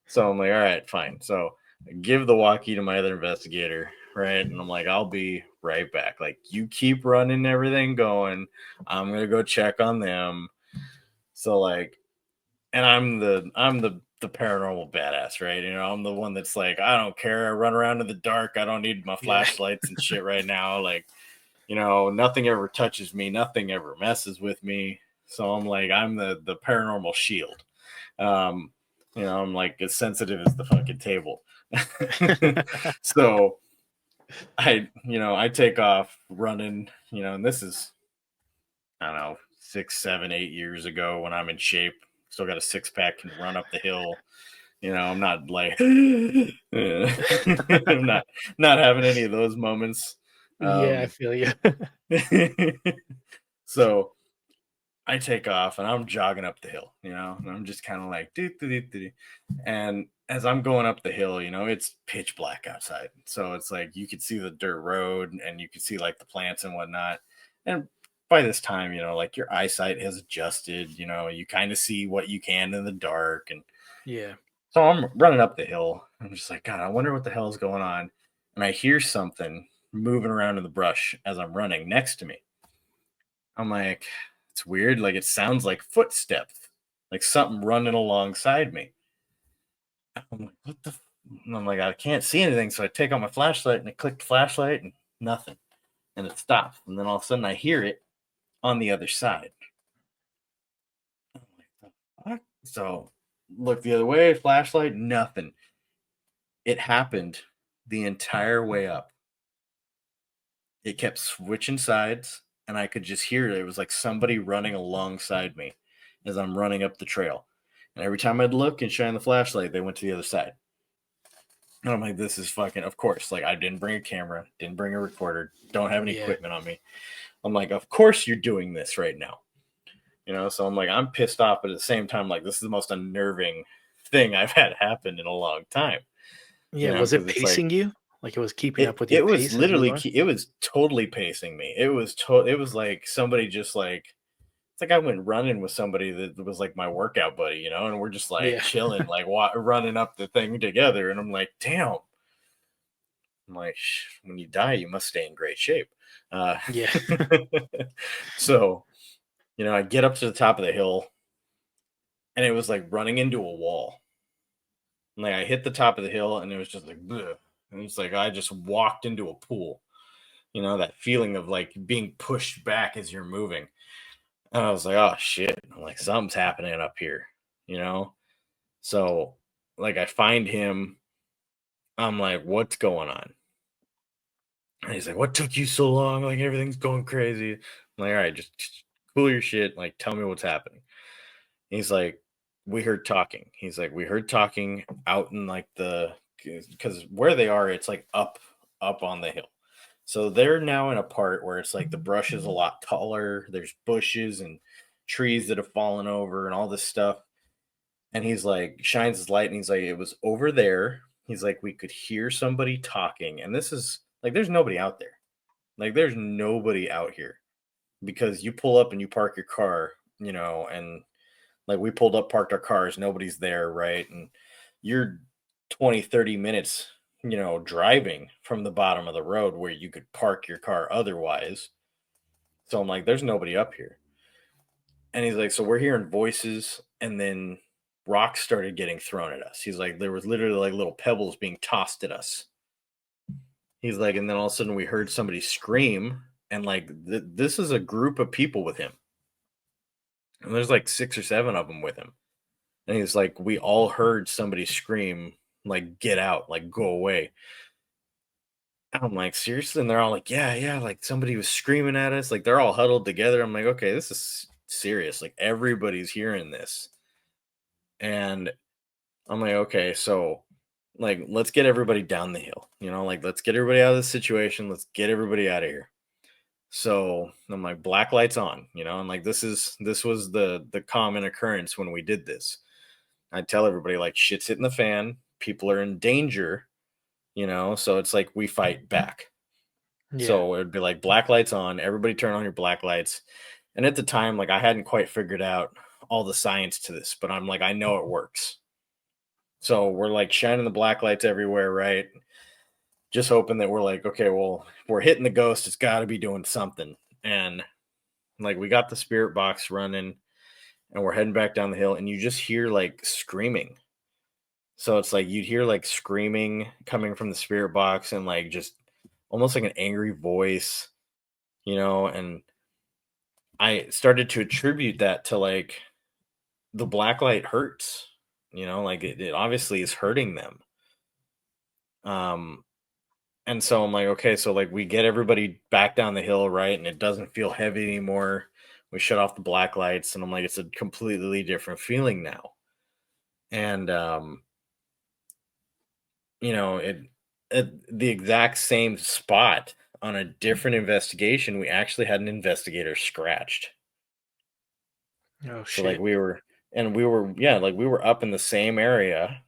So I'm like, all right, fine. So I give the walkie to my other investigator, right? And I'm like, I'll be right back. Like, you keep running everything going. I'm gonna go check on them. So like, and I'm the paranormal badass, right? I'm the one that's like, I don't care. I run around in the dark. I don't need my Yeah. flashlights and shit right now. Like, nothing ever touches me, nothing ever messes with me. So I'm like, I'm the paranormal shield. Um, I'm like as sensitive as the fucking table. So I take off running, and this is, I don't know, 6, 7, 8 years ago when I'm in shape, still got a six pack, can run up the hill. I'm not like I'm not having any of those moments. Yeah, I Um, feel you. so I take off and I'm jogging up the hill, and I'm just kind of like, doo, doo, doo, doo, doo. And as I'm going up the hill, it's pitch black outside. So it's like you could see the dirt road and you could see like the plants and whatnot. And by this time, like your eyesight has adjusted, you kind of see what you can in the dark. And Yeah. so I'm running up the hill. I'm just like, God, I wonder what the hell is going on. And I hear something moving around in the brush as I'm running next to me. I'm like, it's weird. Like it sounds like footsteps, like something running alongside me. I'm like, what the? And I'm like, I can't see anything. So I take out my flashlight and I click the flashlight and nothing. And it stops. And then all of a sudden I hear it on the other side. I'm like, the fuck? So look the other way, flashlight, nothing. It happened the entire way up. It kept switching sides, and I could just hear it. It was like somebody running alongside me as I'm running up the trail. And every time I'd look and shine the flashlight, they went to the other side. And I'm like, this is fucking, of course. Like, I didn't bring a camera, didn't bring a recorder, don't have any Yeah. equipment on me. I'm like, of course you're doing this right now. So I'm like, I'm pissed off, but at the same time, like, this is the most unnerving thing I've had happen in a long time, Yeah, was it because it's like, pacing you? Like, it was keeping up It with your it was pace as you were literally going? it was totally pacing me. It was like somebody just like it's like I went running with somebody that was like my workout buddy, and we're just like Yeah. chilling, like running up the thing together. And I'm like, damn. I'm like, when you die, you must stay in great shape. Uh, Yeah. so I get up to the top of the hill, and it was like running into a wall. Like I hit the top of the hill, and it was just like, bleh. And it's like I just walked into a pool. That feeling of like being pushed back as you're moving. And I was like, oh shit. I'm like, something's happening up here, you know? So like I find him, I'm like, what's going on? And he's like, what took you so long? Like everything's going crazy. I'm like, all right, just cool your shit. Like, tell me what's happening. He's like, we heard talking. He's like, we heard talking out in like the, because where they are, it's like up on the hill. So they're now in a part where it's like the brush is a lot taller. There's bushes and trees that have fallen over and all this stuff. And he's like, shines his light and he's like, it was over there. He's like, we could hear somebody talking. And this is like, there's nobody out there. Like, there's nobody out here because you pull up and you park your car, and like we pulled up, parked our cars, nobody's there, right? And you're 20, 30 minutes, driving from the bottom of the road where you could park your car otherwise. So I'm like, there's nobody up here. And he's like, so we're hearing voices, and then rocks started getting thrown at us. He's like, there was literally like little pebbles being tossed at us. He's like, and then all of a sudden we heard somebody scream, and like this is a group of people with him, and there's like 6 or 7 of them with him. And he's like, we all heard somebody scream, like, get out, like, go away. I'm like, seriously? And they're all like, yeah, yeah, like somebody was screaming at us. Like, they're all huddled together. I'm like, okay, this is serious. Like, everybody's hearing this. And I'm like, okay, so like, let's get everybody down the hill, like, let's get everybody out of this situation. Let's get everybody out of here. So I'm like, black lights on, and like, this was the common occurrence when we did this. I tell everybody like shit's hitting the fan, people are in danger, so it's like we fight back. Yeah. So it'd be like black lights on, everybody turn on your black lights. And at the time, like I hadn't quite figured out all the science to this, but I'm like, I know it works. So we're like shining the black lights everywhere, right? Just hoping that we're like, okay, well, if we're hitting the ghost, it's got to be doing something. And like we got the spirit box running and we're heading back down the hill, and you just hear like screaming. So it's like you'd hear like screaming coming from the spirit box and like just almost like an angry voice, and I started to attribute that to like the black light hurts, like it obviously is hurting them. Um and so I'm like, okay, so like we get everybody back down the hill, right? And it doesn't feel heavy anymore. We shut off the black lights and I'm like, it's a completely different feeling now. And it at the exact same spot on a different investigation, we actually had an investigator scratched. Oh So like shit. we were up in the same area,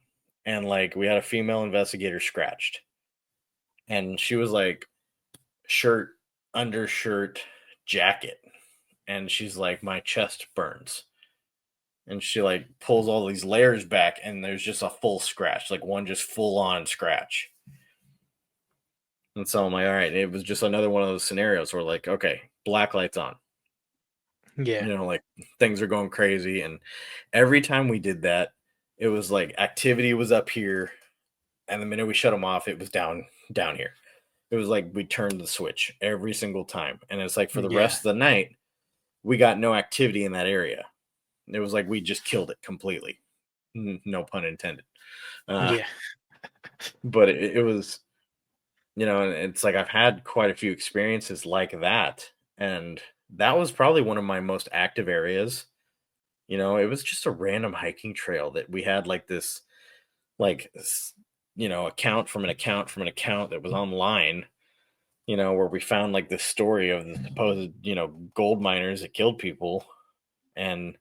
and like we had a female investigator scratched. And she was like shirt, undershirt, jacket. And she's like, my chest burns. And she like pulls all these layers back, and there's just a full scratch, like one just full on scratch. And so I'm like, all right, it was just another one of those scenarios where like, okay, black lights on, Yeah. like things are going crazy. And every time we did that, it was like activity was up here, and the minute we shut them off, it was down here. It was like we turned the switch every single time. And it's like for the Yeah. rest of the night, we got no activity in that area. It was like we just killed it completely. No pun intended. Uh, Yeah. but it was, and it's like I've had quite a few experiences like that. And that was probably one of my most active areas. It was just a random hiking trail that we had like this, like, account from an account from an account that was online, where we found like this story of the supposed, gold miners that killed people. And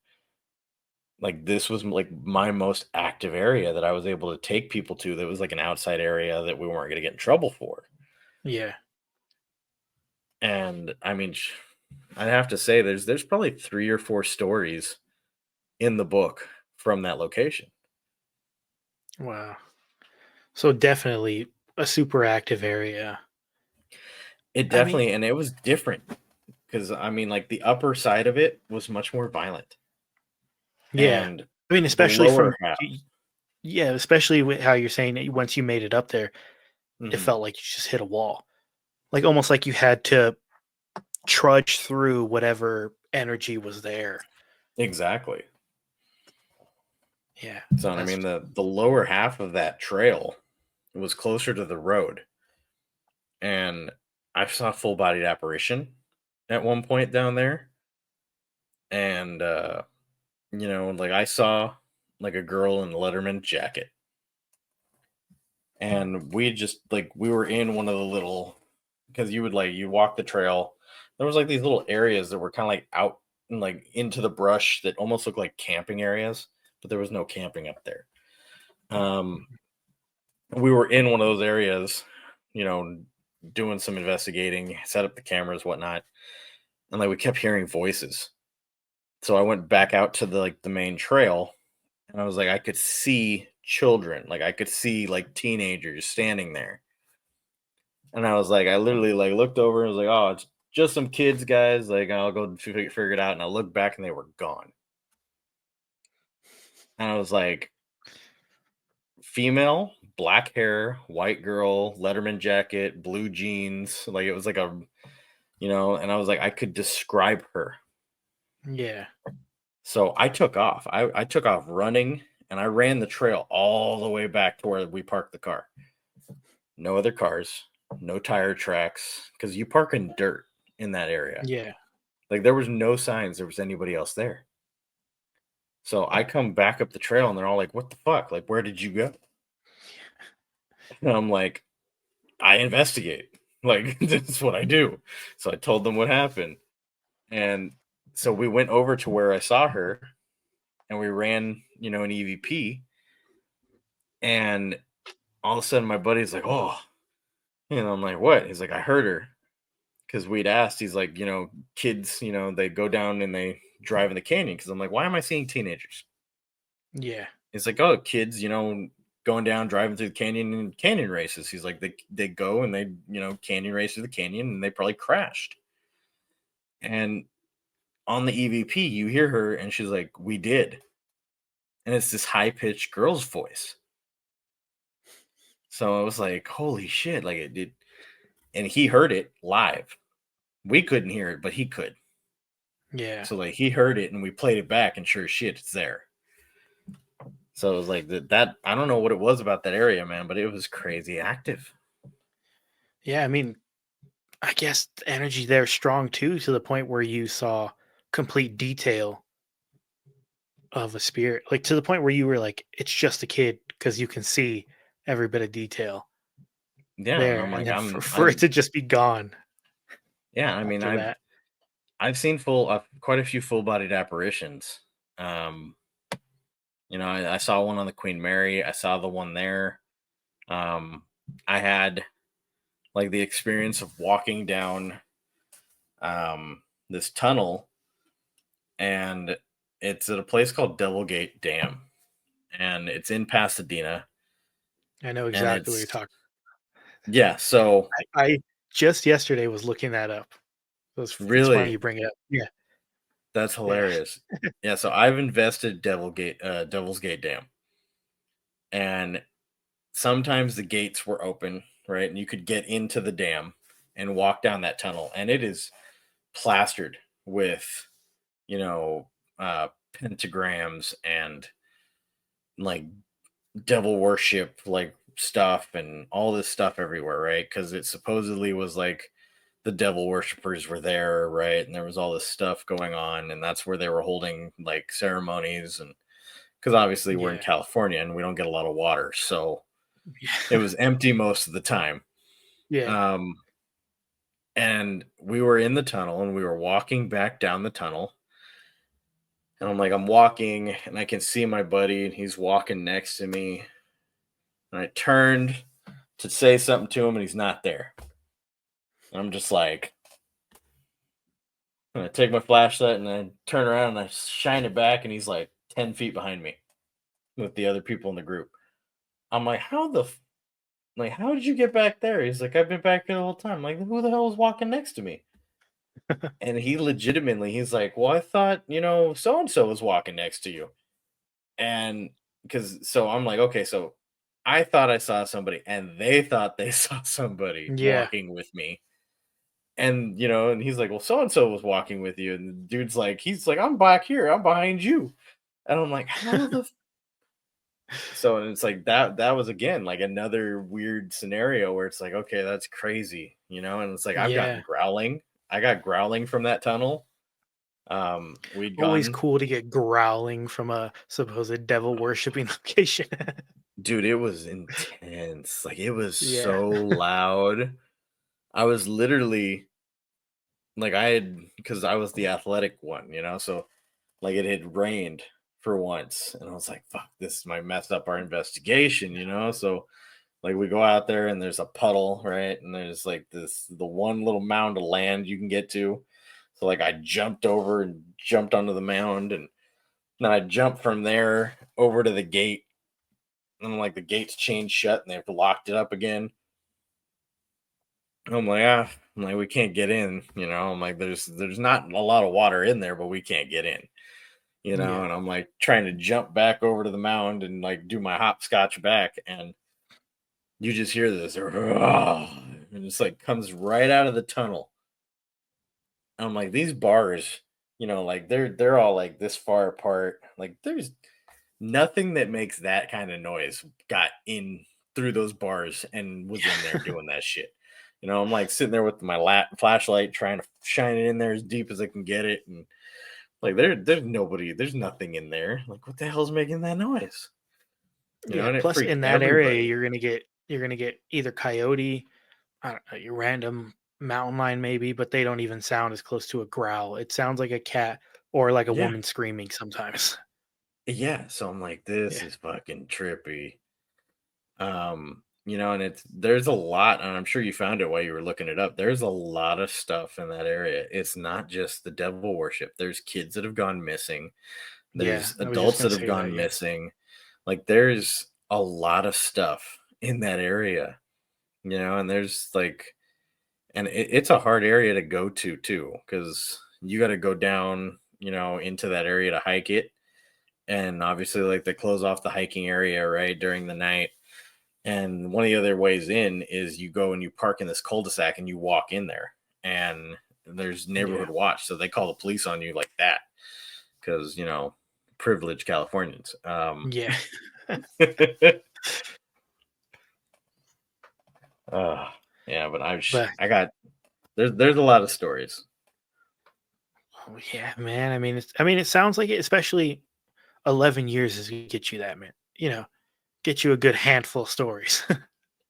like this was like my most active area that I was able to take people to, that was like an outside area that we weren't going to get in trouble for. Yeah. And I mean, I'd have to say there's probably 3 or 4 stories in the book from that location. Wow. So definitely a super active area. It I mean, definitely, and it was different because I mean, like the upper side of it was much more violent, yeah. and I mean, the especially from lower half. yeah, especially with how you're saying that once you made it up there, it Mhm, felt like you just hit a wall. Like almost like you had to trudge through whatever energy was there. exactly. Yeah. So I That's mean, the lower half of that trail was closer to the road, and I saw a full bodied apparition at one point down there, and like I saw like a girl in a Letterman jacket. And we just like we were in one of the little because you would like you walk the trail. There was like these little areas that were kind of like out and like into the brush that almost looked like camping areas, but there was no camping up there. Um, we were in one of those areas, you know, doing some investigating, set up the cameras, whatnot, and like we kept hearing voices. So I went back out to the like the main trail, and I was like, I could see children, like I could see like teenagers standing there. And I was like, I literally like looked over and was like, oh, it's just some kids, guys. Like, I'll go figure it out. And I looked back and they were gone. And I was like, female, black hair, white girl, Letterman jacket, blue jeans. Like, it was like a, and I was like, I could describe her. Yeah. So I took off. I took off running and I ran the trail all the way back to where we parked the car. No other cars, no tire tracks, because you park in dirt in that area. Yeah. Like there was no signs there was anybody else there. So I come back up the trail and they're all like, "What the fuck? Like, where did you go?" And I'm like, "I investigate. Like, that's what I do." So I told them what happened. And so we went over to where I saw her and we ran, an EVP. And all of a sudden my buddy's like, "Oh," I'm like, "What?" He's like, "I heard her." Because we'd asked, he's like, kids, they go down and they drive in the canyon. Because I'm like, why am I seeing teenagers? Yeah. It's like, oh, kids, going down, driving through the canyon and canyon races. He's like, they go and they, canyon race through the canyon and they probably crashed. And on the EVP, you hear her and she's like, we did. And it's this high pitched girl's voice. So I was like, holy shit. Like it did. And he heard it live. We couldn't hear it, but he could. Yeah. So like he heard it and we played it back and sure as shit, it's there. So it was like that I don't know what it was about that area, man, but it was crazy active. Yeah. I mean, I guess the energy there is strong too, to the point where you saw complete detail of a spirit, like to the point where you were like, it's just a kid because you can see every bit of detail Yeah, and there, I'm and like, then for, I'm for it I'm to just be gone yeah, I mean, after I've that. I've seen quite a few full-bodied apparitions. Um, I saw one on the Queen Mary. I saw the one there. Um, I had like the experience of walking down this tunnel, and it's at a place called Devilgate Dam, and it's in Pasadena, I know and exactly what you're it's talking. yeah. So I just yesterday was looking that up. It's funny really, you bring it up. Yeah. that's Yeah. hilarious. Yeah, so I've invested Devil's Gate Dam, and sometimes the gates were open, right? And you could get into the dam and walk down that tunnel, and it is plastered with, you know, pentagrams and like devil worship, like stuff, and all this stuff everywhere, right? Because it supposedly was like the devil worshippers were there, right? And there was all this stuff going on, and that's where they were holding like ceremonies, and because obviously we're in Yeah. California and we don't get a lot of water, so it Yeah. was empty most of the time. Yeah. Um, and we were in the tunnel and we were walking back down the tunnel. And I'm like, I'm walking and I can see my buddy and he's walking next to me. And I turned to say something to him and he's not there. And I'm just like, I take my flashlight and I turn around and I shine it back and he's like 10 feet behind me with the other people in the group. I'm like, how did you get back there? He's like, I've been back here the whole time. I'm like, who the hell was walking next to me? And he legitimately, he's like, well, I thought, so and so was walking next to you. And so I'm like, okay, so I thought I saw somebody and they thought they saw somebody Yeah. walking with me. And he's like, well, so and so was walking with you. And the dude's like, I'm back here, I'm behind you. And I'm like, how the so and it's like that was again like another weird scenario where it's like, okay, that's crazy, and it's like Yeah. I got growling from that tunnel. We'd Always gone, cool to get growling from a supposed devil worshipping location. dude, it was intense. Like, it was Yeah. so loud. I was literally like, I had, because I was the athletic one, so like it had rained for once, and I was like, fuck, this might mess up our investigation. So like we go out there and there's a puddle, right? And there's like the one little mound of land you can get to. So like I jumped over and jumped onto the mound, and then I jumped from there over to the gate. And like the gate's chained shut and they've locked it up again. I'm like, I'm like, we can't get in. I'm like, there's not a lot of water in there, but we can't get in. Yeah. And I'm like trying to jump back over to the mound and like do my hopscotch back, and you just hear this, and it's like comes right out of the tunnel. I'm like, these bars, like they're all like this far apart. Like there's nothing that makes that kind of noise got in through those bars and was in there doing that shit. I'm like sitting there with my flashlight trying to shine it in there as deep as I can get it, and like there's nothing in there. Like what the hell's making that noise? Yeah. And it Plus, freaked in that area, everybody. you're gonna get either coyote, I don't know, your random mountain lion maybe, but they don't even sound as close to a growl. It sounds like a cat or like a Yeah, woman screaming sometimes. yeah. So I'm like, this Yeah. is fucking trippy. And there's a lot, and I'm sure you found it while you were looking it up. There's a lot of stuff in that area. It's not just the devil worship. There's kids that have gone missing. Yeah. There's I was just adults gonna that have say that. gone Yeah. missing. Like there's a lot of stuff in that area. And there's like, and it's a hard area to go to too, because you got to go down into that area to hike it. And obviously, like they close off the hiking area right during the night. And one of the other ways in is you go and you park in this cul-de-sac and you walk in there, and there's Yeah. neighborhood watch. So they call the police on you like that because privileged Californians. Yeah. uh, yeah, but But I got, there's a lot of stories. oh, yeah, man. It sounds like it, especially 11 years is gonna get you that, man. Get you a good handful of stories.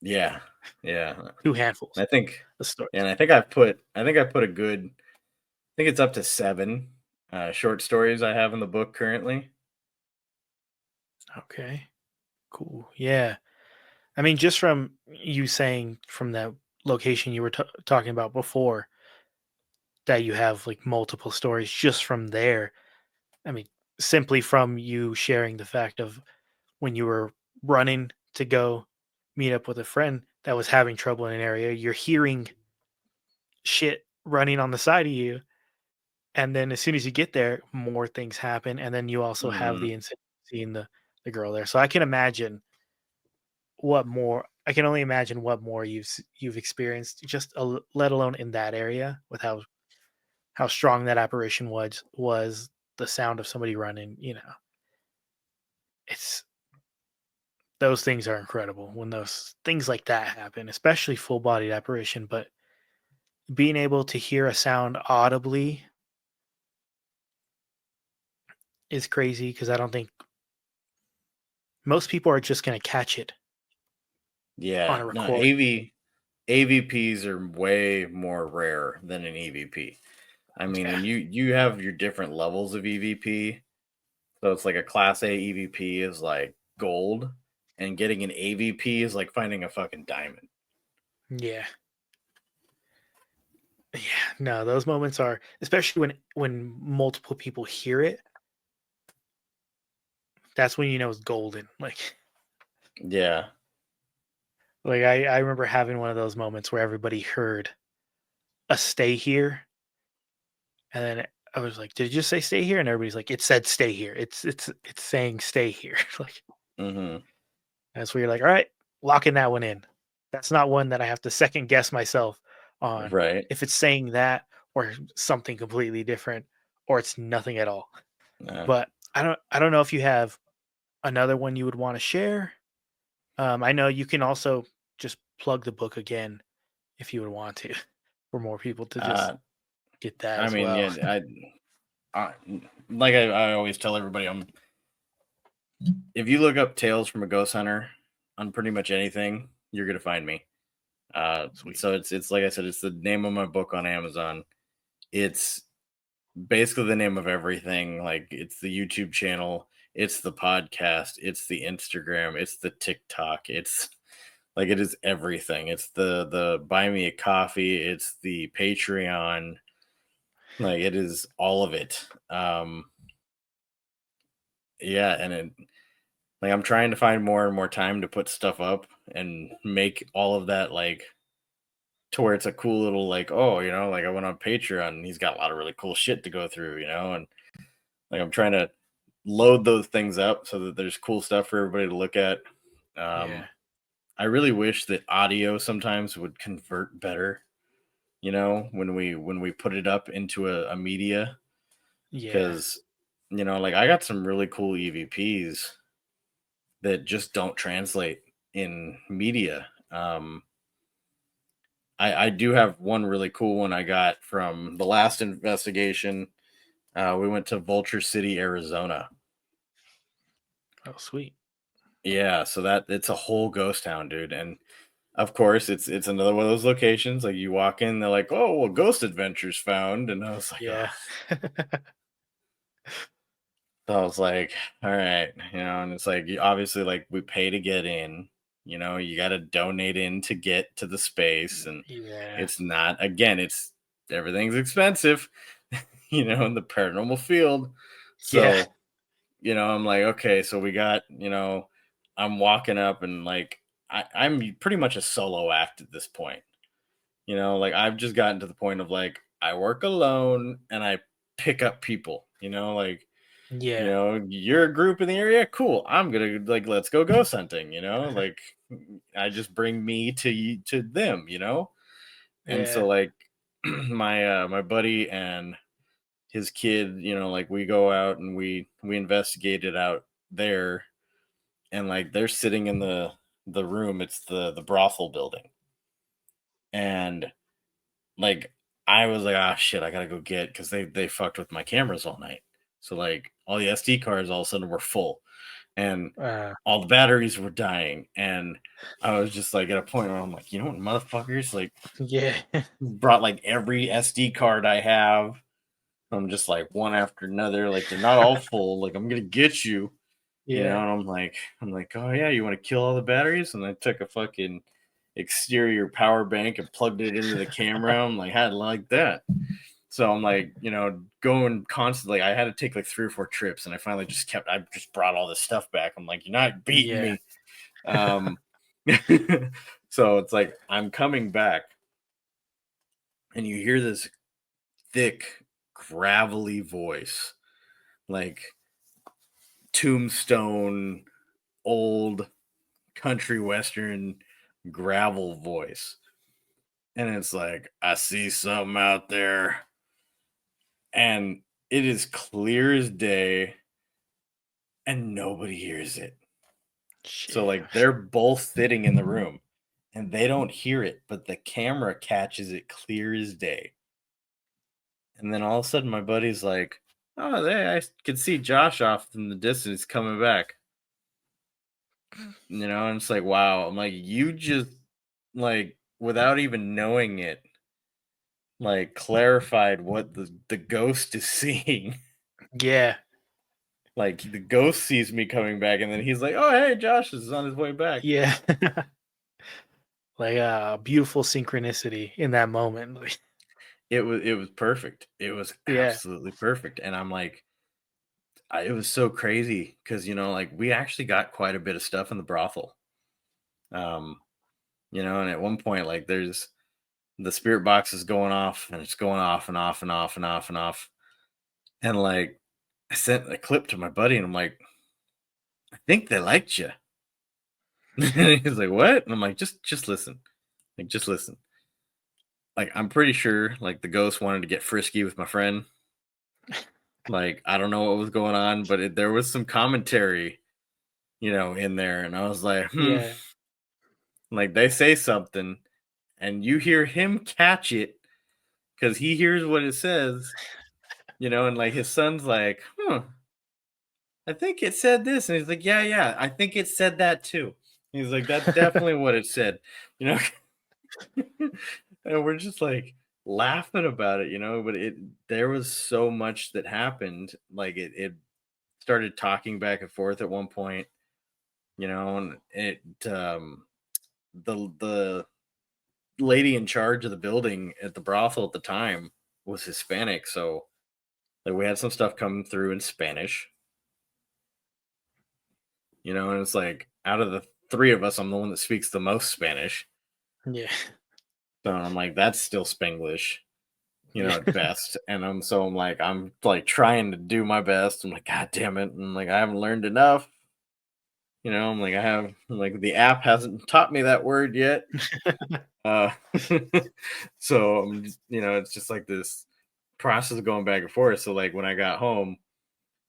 Yeah. Yeah. Two handfuls I think, of stories. and I think I put a good, I think it's up to 7 short stories I have in the book currently. Okay. Cool. Yeah. Just from you saying from that location you were talking about before that you have like multiple stories just from there. I mean, simply from you sharing the fact of when you were running to go meet up with a friend that was having trouble in an area, you're hearing shit running on the side of you. And then as soon as you get there, more things happen. And then you also have Mhm. the incident of seeing the girl there. So I can only imagine what more you've experienced, just let alone in that area with how strong that apparition was the sound of somebody running. It's those things are incredible when those things like that happen, especially full bodied apparition. But being able to hear a sound audibly is crazy because I don't think most people are just going to catch it on Yeah, a no, record. AVPs are way more rare than an EVP. I mean, Yeah, and you have your different levels of EVP. So it's like a class A EVP is like gold, and getting an AVP is like finding a fucking diamond. yeah, yeah. No, those moments are especially when multiple people hear it. That's when you know it's golden. Yeah. I remember having one of those moments where everybody heard a "stay here," and then I was like, "Did it just say stay here?" And everybody's like, "It said stay here. It's saying stay here." Like Mhm. that's where you're like, "All right, locking that one in." That's not one that I have to second guess myself on Right. if it's saying that or something completely different or it's nothing at all. Uh, But I don't know if you have another one you would want to share. I know you can also just plug the book again if you would want to for more people to just uh, get that I as mean, well. yeah, I, like I always tell everybody, if you look up Tales from a Ghost Hunter on pretty much anything, you're gonna find me. Sweet. So it's like I said, it's the name of my book on Amazon. It's basically the name of everything. Like it's the YouTube channel, it's the podcast, it's the Instagram, it's the TikTok, it's like it is everything. It's the buy me a coffee, it's the Patreon, like it is all of it. Yeah, and it like I'm trying to find more and more time to put stuff up and make all of that like to where it's a cool little like, oh, like I went on Patreon and he's got a lot of really cool shit to go through, and like I'm trying to load those things up so that there's cool stuff for everybody to look at. Um, Yeah. I really wish that audio sometimes would convert better, when we put it up into a media, Yeah. because like I got some really cool EVPs that just don't translate in media. I do have one really cool one I got from the last investigation. We went to Vulture City, Arizona. Oh, sweet. Yeah, so that it's a whole ghost town, dude. And of course, it's another one of those locations. Like you walk in, they're like, "Oh, well, ghost adventures found," and I was like, "Oh." Yeah. So I was like, "All right," and it's like obviously like we pay to get in. You got to donate in to get to the space, and Yeah. it's not again. It's everything's expensive, in the paranormal field. Yeah. So I'm like, okay, so we got, I'm walking up and like I'm pretty much a solo act at this point. Like I've just gotten to the point of like I work alone and I pick up people, like, Yeah. you're a group in the area, cool. I'm gonna like let's go ghost hunting, like I just bring me to them, and Yeah. so like my buddy and his kid, like we go out and we investigate it out there, and like they're sitting in the room. It's the brothel building, and like I was like, ah, shit, I gotta go get because they fucked with my cameras all night. So like all the SD cards all of a sudden were full, and Uh, all the batteries were dying, and I was just like at a point where I'm like, what, motherfuckers, like yeah. brought like every SD card I have. I'm just like one after another, like they're not all full. Like I'm gonna get you, Yeah. and I'm like, oh yeah, you want to kill all the batteries? And I took a fucking exterior power bank and plugged it into the camera. I'm like, how to like that? So I'm like, going constantly. I had to take like 3 or 4 trips, and I just brought all this stuff back. I'm like, you're not beating Yeah. me. Um, so it's like I'm coming back, and you hear this thick, gravelly voice, like tombstone, old country western gravel voice. And it's like, I see something out there. And it is clear as day, and nobody hears it. So, Shit. like, they're both sitting in the room and they don't hear it, but the camera catches it clear as day. And then all of a sudden, my buddy's like, oh, there, I can see Josh off in the distance coming back. And it's like, wow. I'm like, you just, like, without even knowing it, like, clarified what the ghost is seeing. Yeah. Like, the ghost sees me coming back, and then he's like, oh, hey, Josh is on his way back. Yeah. Like a beautiful synchronicity in that moment. Like, It was perfect. It was yeah. absolutely perfect. And I'm like, it was so crazy because, like, we actually got quite a bit of stuff in the brothel. Um, and at one point, like, there's the spirit box is going off, and it's going off and off and off and off and off. And like, I sent a clip to my buddy, and I'm like, I think they liked you. And he's like, what? And I'm like, just listen. Like, just listen. Like, I'm pretty sure like the ghost wanted to get frisky with my friend. Like, I don't know what was going on, but there was some commentary, in there. And I was like, Yeah. like they say something and you hear him catch it because he hears what it says. and like his son's like, huh, I think it said this. And he's like, yeah, yeah, I think it said that too. He's like, that's definitely what it said, you know. And we're just like laughing about it, but there was so much that happened. Like it started talking back and forth at one point, and the lady in charge of the building at the brothel at the time was Hispanic, so like we had some stuff come through in Spanish, and it's like out of the three of us, I'm the one that speaks the most Spanish. Yeah. So I'm like, that's still Spanglish, Yeah. at best. And I'm like trying to do my best. I'm like, God damn it. And like I haven't learned enough. I'm like, the app hasn't taught me that word yet. Uh so it's just like this process of going back and forth. So like when I got home,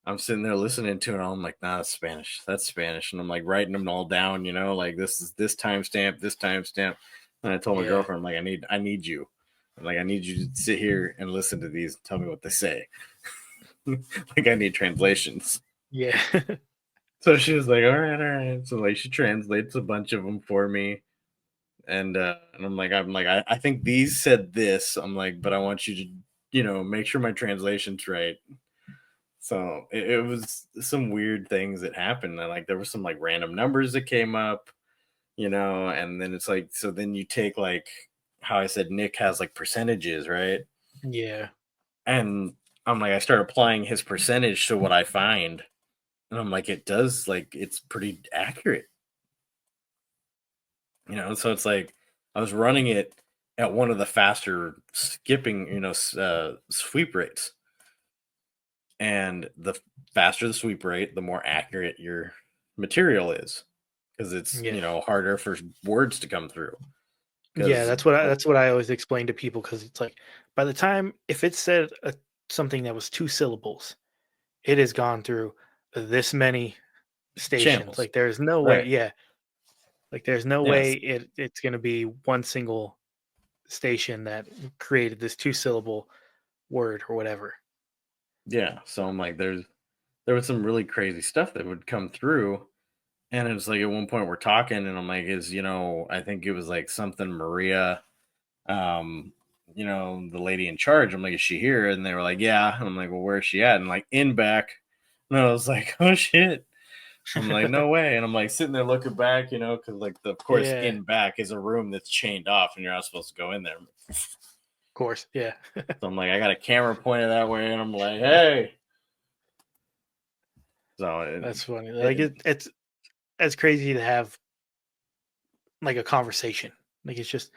I'm sitting there listening to it. I'm like, nah, that's Spanish. That's Spanish. And I'm like writing them all down, like this is this timestamp, this timestamp. And I told my Yeah. girlfriend, I'm like, I need you. I'm like, I need you to sit here and listen to these and tell me what they say. Like I need translations. Yeah. So she was like, all right, all right. So like she translates a bunch of them for me. And I'm like, I think these said this. I'm like, but I want you to, make sure my translation's right. So it was some weird things that happened. And like there were some like random numbers that came up, and then it's like so then you take like how I said Nick has like percentages, right? Yeah. And I'm like, I start applying his percentage to what I find. And I'm like, it does like it's pretty accurate. So it's like I was running it at one of the faster skipping, sweep rates. And the faster the sweep rate, the more accurate your material is because it's, Yeah. harder for words to come through. Yeah, Because, that's what I always explain to people because it's like by the time if it said something that was 2 syllables, it has gone through this many stations. channels, Like there's no way, right? yeah. Like there's no way Yes. it's gonna be one single station that created this 2 syllable word or whatever. Yeah. So I'm like, there was some really crazy stuff that would come through. And it's like at one point we're talking, and I'm like, I think it was like something Maria, the lady in charge. I'm like, is she here? And they were like, yeah. And I'm like, well, where's she at? And like in back. And I was like, oh shit. I'm like, no way. And I'm like sitting there looking back, because like of course Yeah, of in back is a room that's chained off and you're not supposed to go in there. course, yeah. So I'm like, I got a camera pointed that way, and I'm like, hey. So That's funny. Like it it's crazy to have like a conversation. Like it's just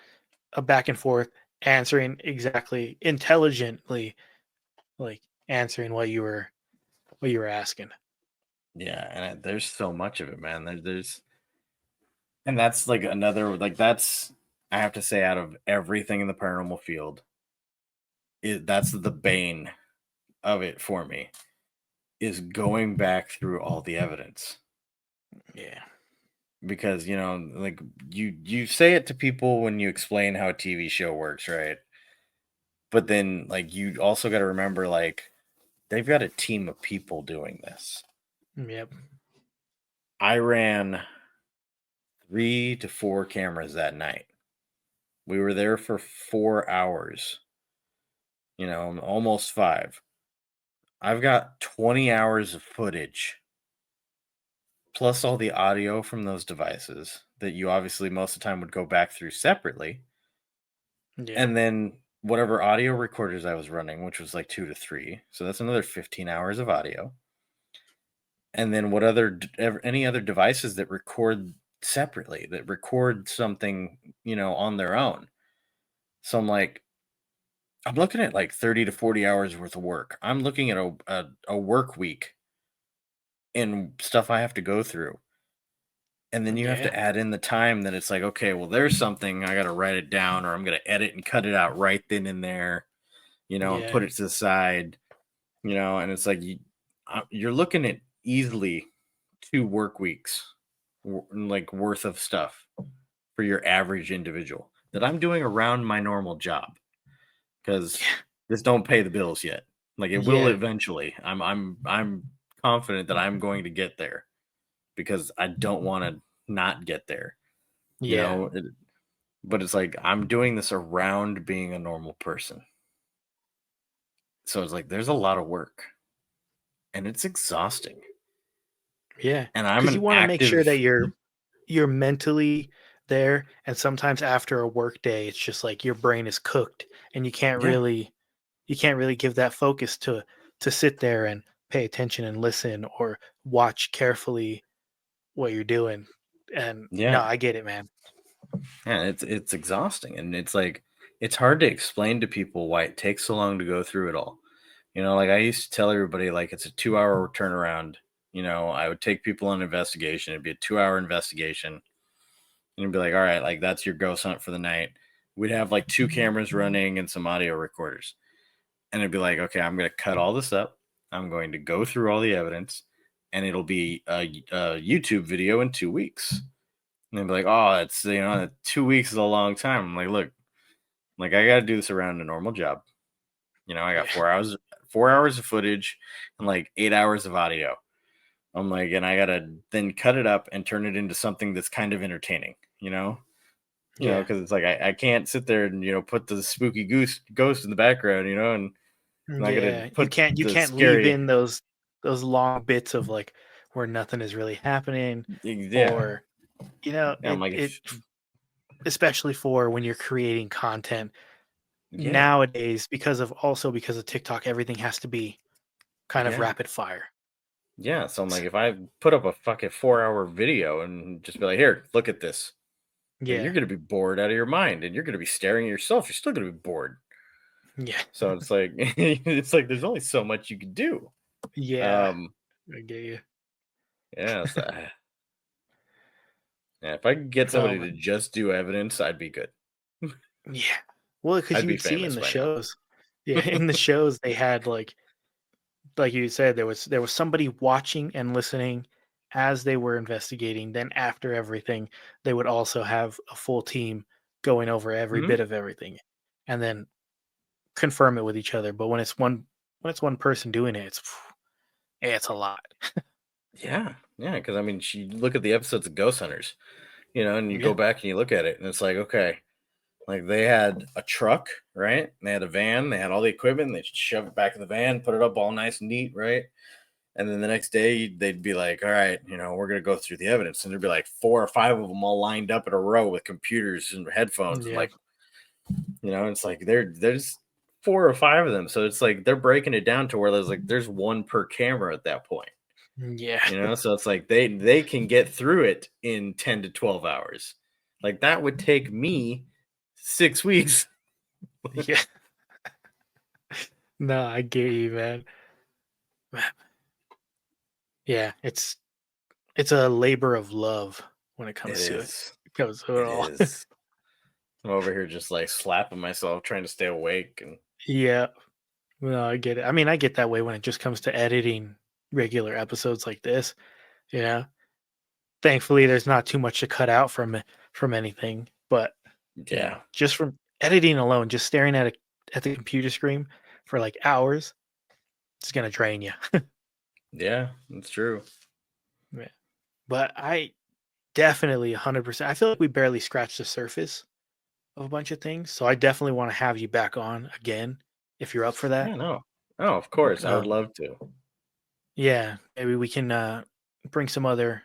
a back and forth answering exactly intelligently, like answering what you were asking. yeah, and there's so much of it, man. There's and that's like another like that's I have to say out of everything in the paranormal field, that's the bane of it for me is going back through all the evidence Yeah. because like you say it to people when you explain how a TV show works, right? But then like you also got to remember like they've got a team of people doing this. Yep. I ran 3 to 4 cameras that night. We were there for 4 hours, almost 5. I've got 20 hours of footage plus all the audio from those devices that you obviously most of the time would go back through separately. Yeah. And then whatever audio recorders I was running, which was like 2 to 3. So that's another 15 hours of audio. And then any other devices that record separately, that record something, on their own. So I'm looking at like 30 to 40 hours worth of work. I'm looking at a work week and stuff I have to go through. And then you have Yeah. to add in the time that it's like, okay, well, there's something I got to write it down or I'm going to edit and cut it out right then and there, and Yeah. put it to the side, and it's like you're looking at easily 2 work weeks, like worth of stuff for your average individual that I'm doing around my normal job because Yeah. this don't pay the bills yet. Like it will Yeah. eventually. I'm confident that I'm going to get there because I don't want to not get there. You Yeah. know, but it's like I'm doing this around being a normal person. So it's like there's a lot of work and it's exhausting. Yeah. And I'm Because you an want to make sure that active you're mentally there, and sometimes after a work day, it's just like your brain is cooked, and yeah, you can't really give that focus to sit there and pay attention and listen or watch carefully what you're doing. And no, yeah. I get it, man. Yeah, it's exhausting and it's like it's hard to explain to people why it takes so long to go through it all. Like I used to tell everybody like it's a 2 hour turnaround. I would take people on an investigation. It'd be a 2 hour investigation. And you'd be like, all right, like that's your ghost hunt for the night. We'd have like two cameras running and some audio recorders. And it'd be like, okay, I'm gonna cut all this up. I'm going to go through all the evidence, and it'll be a YouTube video in 2 weeks. And they'd be like, oh, it's 2 weeks is a long time. I'm like, look, like I got to do this around a normal job. I got Yeah. 4 hours of footage and like 8 hours of audio. I'm like, and I gotta then cut it up and turn it into something that's kind of entertaining. Yeah. Because it's like I can't sit there and put the spooky goose ghost in the background. And I'm not gonna Yeah. You put can't the leave scary. in those long bits of like where nothing is really happening, Yeah, or yeah. I'm like, it especially for when you're creating content yeah, nowadays, because of TikTok, everything has to be kind of yeah, rapid fire. yeah. So I'm like, if I put up a fucking 4 hour video and just be like, here, look at this. Like, you're Yeah. gonna be bored out of your mind, and you're gonna be staring at yourself. You're still gonna be bored. Yeah. So it's like it's like there's only so much you can do. Yeah. Um, I get you. yeah, yeah. If I could get Oh, somebody to just do evidence, I'd be good. yeah. Well, because I'd you be would see in famous the by now. shows, yeah, in the shows they had like you said, there was somebody watching and listening as they were investigating. Then after everything, they would also have a full team going over every Mhm. bit of everything, and then confirm it with each other. But when it's one person doing it, it's a lot. Yeah, yeah. Because I mean, you look at the episodes of Ghost Hunters, and you go Yeah. back and you look at it, and it's like, okay, like they had a truck, right? They had a van, they had all the equipment, they shove it back in the van, put it up all nice and neat, right? And then the next day they'd be like, all right, we're gonna go through the evidence. And there'd be like four or five of them all lined up in a row with computers and headphones. And Yeah. like, it's like there's four or five of them. So it's like they're breaking it down to where there's one per camera at that point. Yeah. So it's like they can get through it in 10 to 12 hours. Like that would take me 6 weeks. Yeah. No, I get you, man. Yeah, it's a labor of love when it It comes to it. is. It comes to it It all. is. I'm over here just like slapping myself trying to stay awake and Yeah. No, I get it. I mean, I get that way when it just comes to editing regular episodes like this, you know? Thankfully, there's not too much to cut out from anything, but, yeah. just from editing alone, just staring at the computer screen for, like, hours, it's gonna drain you. Yeah, that's true. Yeah. But I definitely 100%, I feel like we barely scratched the surface of a bunch of things, so I definitely wanna have you back on again if you're up for that. Yeah, no. Oh, of course. I would Um, love to. yeah, maybe we can, bring some other,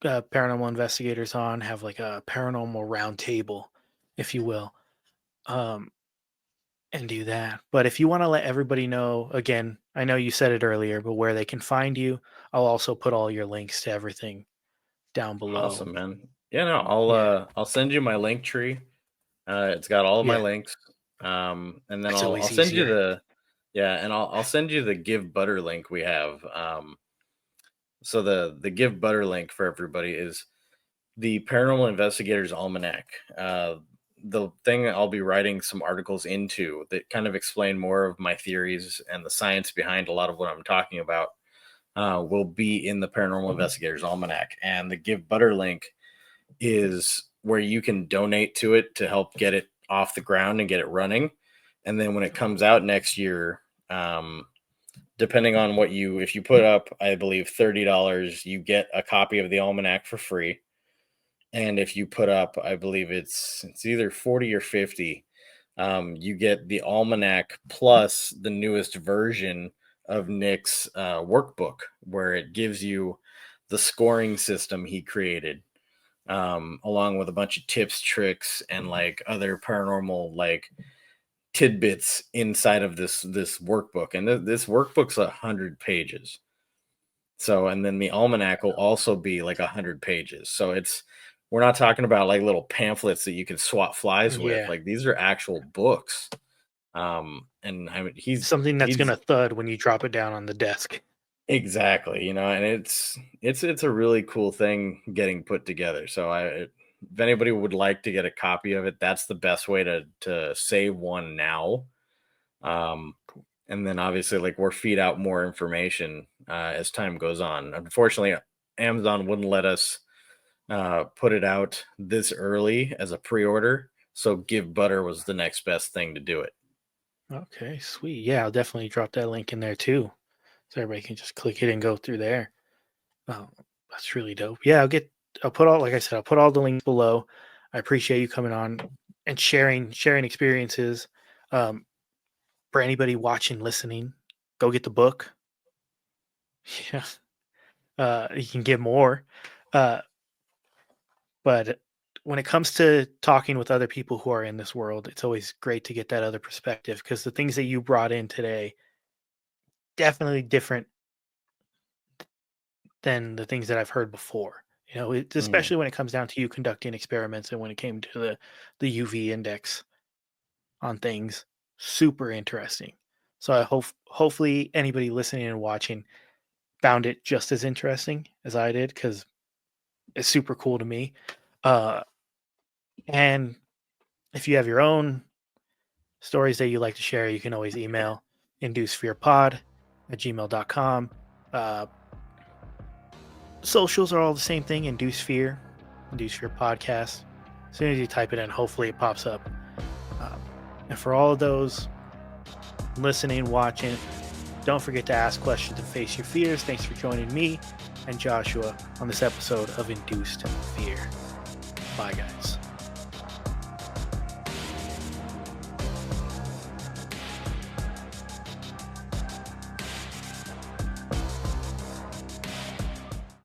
paranormal investigators on, have, like, a paranormal round table, if you will, um, and do that. But if you wanna let everybody know, again, I know you said it earlier, but where they can find you, I'll also put all your links to everything down below. Awesome, man. Yeah, no, I'll Yeah, I'll send you my link tree. It's got all of my yeah, links. And then it's I'll always send you easier. the yeah, and I'll send you the Give Butter link we have. So the Give Butter link for everybody is the Paranormal Investigators Almanac. The thing I'll be writing some articles into that kind of explain more of my theories and the science behind a lot of what I'm talking about will be in the Paranormal Investigators Almanac. And the Give Butter link is where you can donate to it to help get it off the ground and get it running. And then when it comes out next year, Depending on if you put up, I believe $30, you get a copy of the almanac for free. And if you put up, I believe it's either 40 or 50, you get the almanac plus the newest version of Nick's workbook, where it gives you the scoring system he created, along with a bunch of tips, tricks, and like other paranormal like tidbits inside of this workbook. And this workbook's 100 pages. So, and then the almanac will also be like 100 pages. So we're not talking about like little pamphlets that you can swat flies with. Yeah. Like these are actual books. And I mean, Something that's he's gonna thud when you drop it down on the desk. exactly, and it's a really cool thing getting put together. So if anybody would like to get a copy of it, that's the best way to save one now. Um, and then obviously like we're feed out more information as time goes on. Unfortunately, Amazon wouldn't let us put it out this early as a pre-order, so Give Butter was the next best thing to do it. Okay, sweet. Yeah, I'll definitely drop that link in there too, so everybody can just click it and go through there. Oh, that's really dope. Yeah, I'll put all, like I said, I'll put all the links below. I appreciate you coming on and sharing experiences. Um, for anybody watching, listening, go get the book. Yeah, you can get more. Uh, but when it comes to talking with other people who are in this world, it's always great to get that other perspective, because the things that you brought in today definitely different than the things that I've heard before. Mhm. Especially when it comes down to you conducting experiments, and when it came to the UV index on things, super interesting. So I hopefully anybody listening and watching found it just as interesting as I did, because it's super cool to me. Uh, and if you have your own stories that you like to share, you can always email inducedfearpod@gmail.com. Uh, Socials are all the same thing: Induced Fear Podcast. As soon as you type it in, hopefully it pops up. Um, and for all of those listening, watching, don't forget to ask questions and face your fears. Thanks for joining me and Joshua on this episode of Induced Fear. Bye, guys.